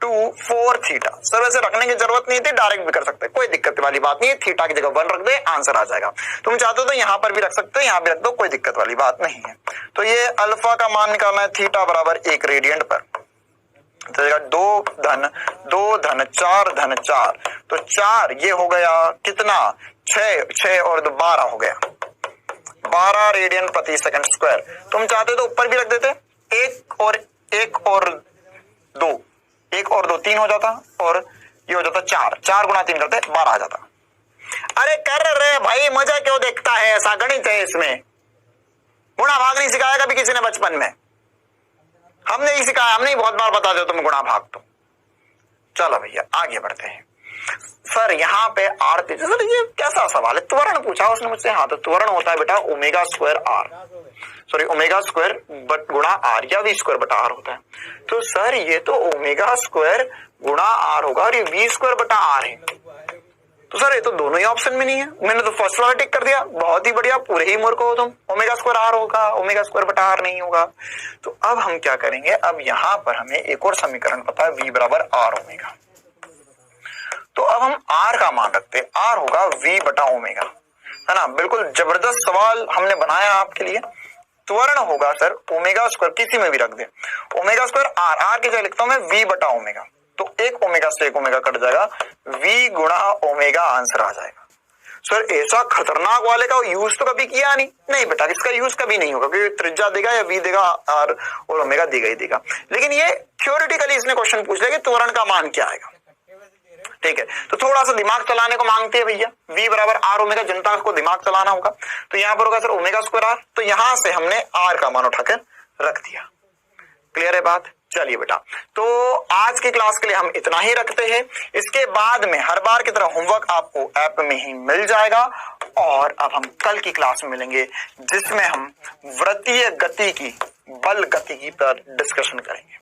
2 4 थीटा। सर वैसे रखने की जरूरत नहीं थी, डायरेक्ट भी कर सकते, कोई दिक्कत वाली बात नहीं है। थीटा की जगह 1 रख दे, आंसर आ जाएगा। तुम चाहते हो तो यहां पर भी रख सकते हो, यहां भी रख दो, कोई दिक्कत वाली बात नहीं है। तो ये अल्फा का मान निकालना है थीटा बराबर 1 रेडियन पर, तो 2 धन 4, तो 4 ये हो गया कितना 6 और 2 12 हो गया, 12 रेडियन प्रति सेकंड स्क्वायर। तुम चाहते तो ऊपर भी रख देते, 1 और 2 3 हो जाता, और ये हो जाता 4 गुणा 3 करते 12 आ जाता। अरे कर रहे भाई, मजा क्यों देखता है, ऐसा गणित है इसमें। गुणा भाग नहीं सिखाया कभी किसी ने बचपन में, हमने ही सिखाया, हमने ही बहुत बार बता दिया तुम्हें गुणा भाग। तो चलो भैया आगे बढ़ते हैं। सर यहाँ पे आर तेज, सर ये कैसा सवाल है, त्वरण पूछा उसने मुझसे। हाँ तो त्वरण होता है बेटा omega square r, sorry omega square गुणा आर या वी स्क्वायर बटा आर होता है। तो सर ये तो ओमेगा स्क्वायर गुणा आर होगा और ये वी स्क्वायर बटा आर है। तो सर ये तो दोनों ही ऑप्शन में नहीं है, मैंने तो फर्स्ट वाला टिक कर दिया, बहुत ही बढ़िया, पूरे ही मूर्ख हो तुम। ओमेगा स्क्वायर आर होगा, ओमेगा स्क्वायर बटा आर नहीं होगा। तो अब हम क्या करेंगे, अब यहां पर हमें एक और समीकरण पता है, v बराबर आर ओमेगा। तो अब हम r का मान रखते हैं, r होगा v बटा ओमेगा, है ना। बिल्कुल जबरदस्त सवाल हमने बनाया आपके लिए। त्वरण होगा सर ओमेगा स्क्वायर, किसी में भी रख दे, ओमेगा स्क्वायर आर की जगह लिखता हूं मैं v बटा ओमेगा। तो एक ओमेगा से एक ओमेगा कट जाएगा, v गुणा ओमेगा आंसर आ जाएगा। सर ऐसा खतरनाक वाले का यूज तो कभी किया नहीं बेटा, इसका यूज कभी नहीं होगा, क्योंकि त्रिज्या देगा या v देगा आर और ओमेगा देगा ही देगा। लेकिन ये थ्योरेटिकली इसने क्वेश्चन पूछ लिया कि त्वरण का मान क्या आएगा, ठीक है। तो थोड़ा सा दिमाग चलाने को मांगते हैं भैया, v बराबर आर ओमेगा, जनता को दिमाग चलाना होगा। तो यहाँ पर होगा सर ओमेगा स्क्वायर आर, तो यहां से हमने r का मान उठाकर रख दिया। क्लियर है बात। चलिए बेटा, तो आज की क्लास के लिए हम इतना ही रखते हैं। इसके बाद में हर बार की तरह होमवर्क आपको ऐप में ही मिल जाएगा। और अब हम कल की क्लास में मिलेंगे, जिसमें हम वृत्तीय गति की, बल गति की पर डिस्कशन करेंगे।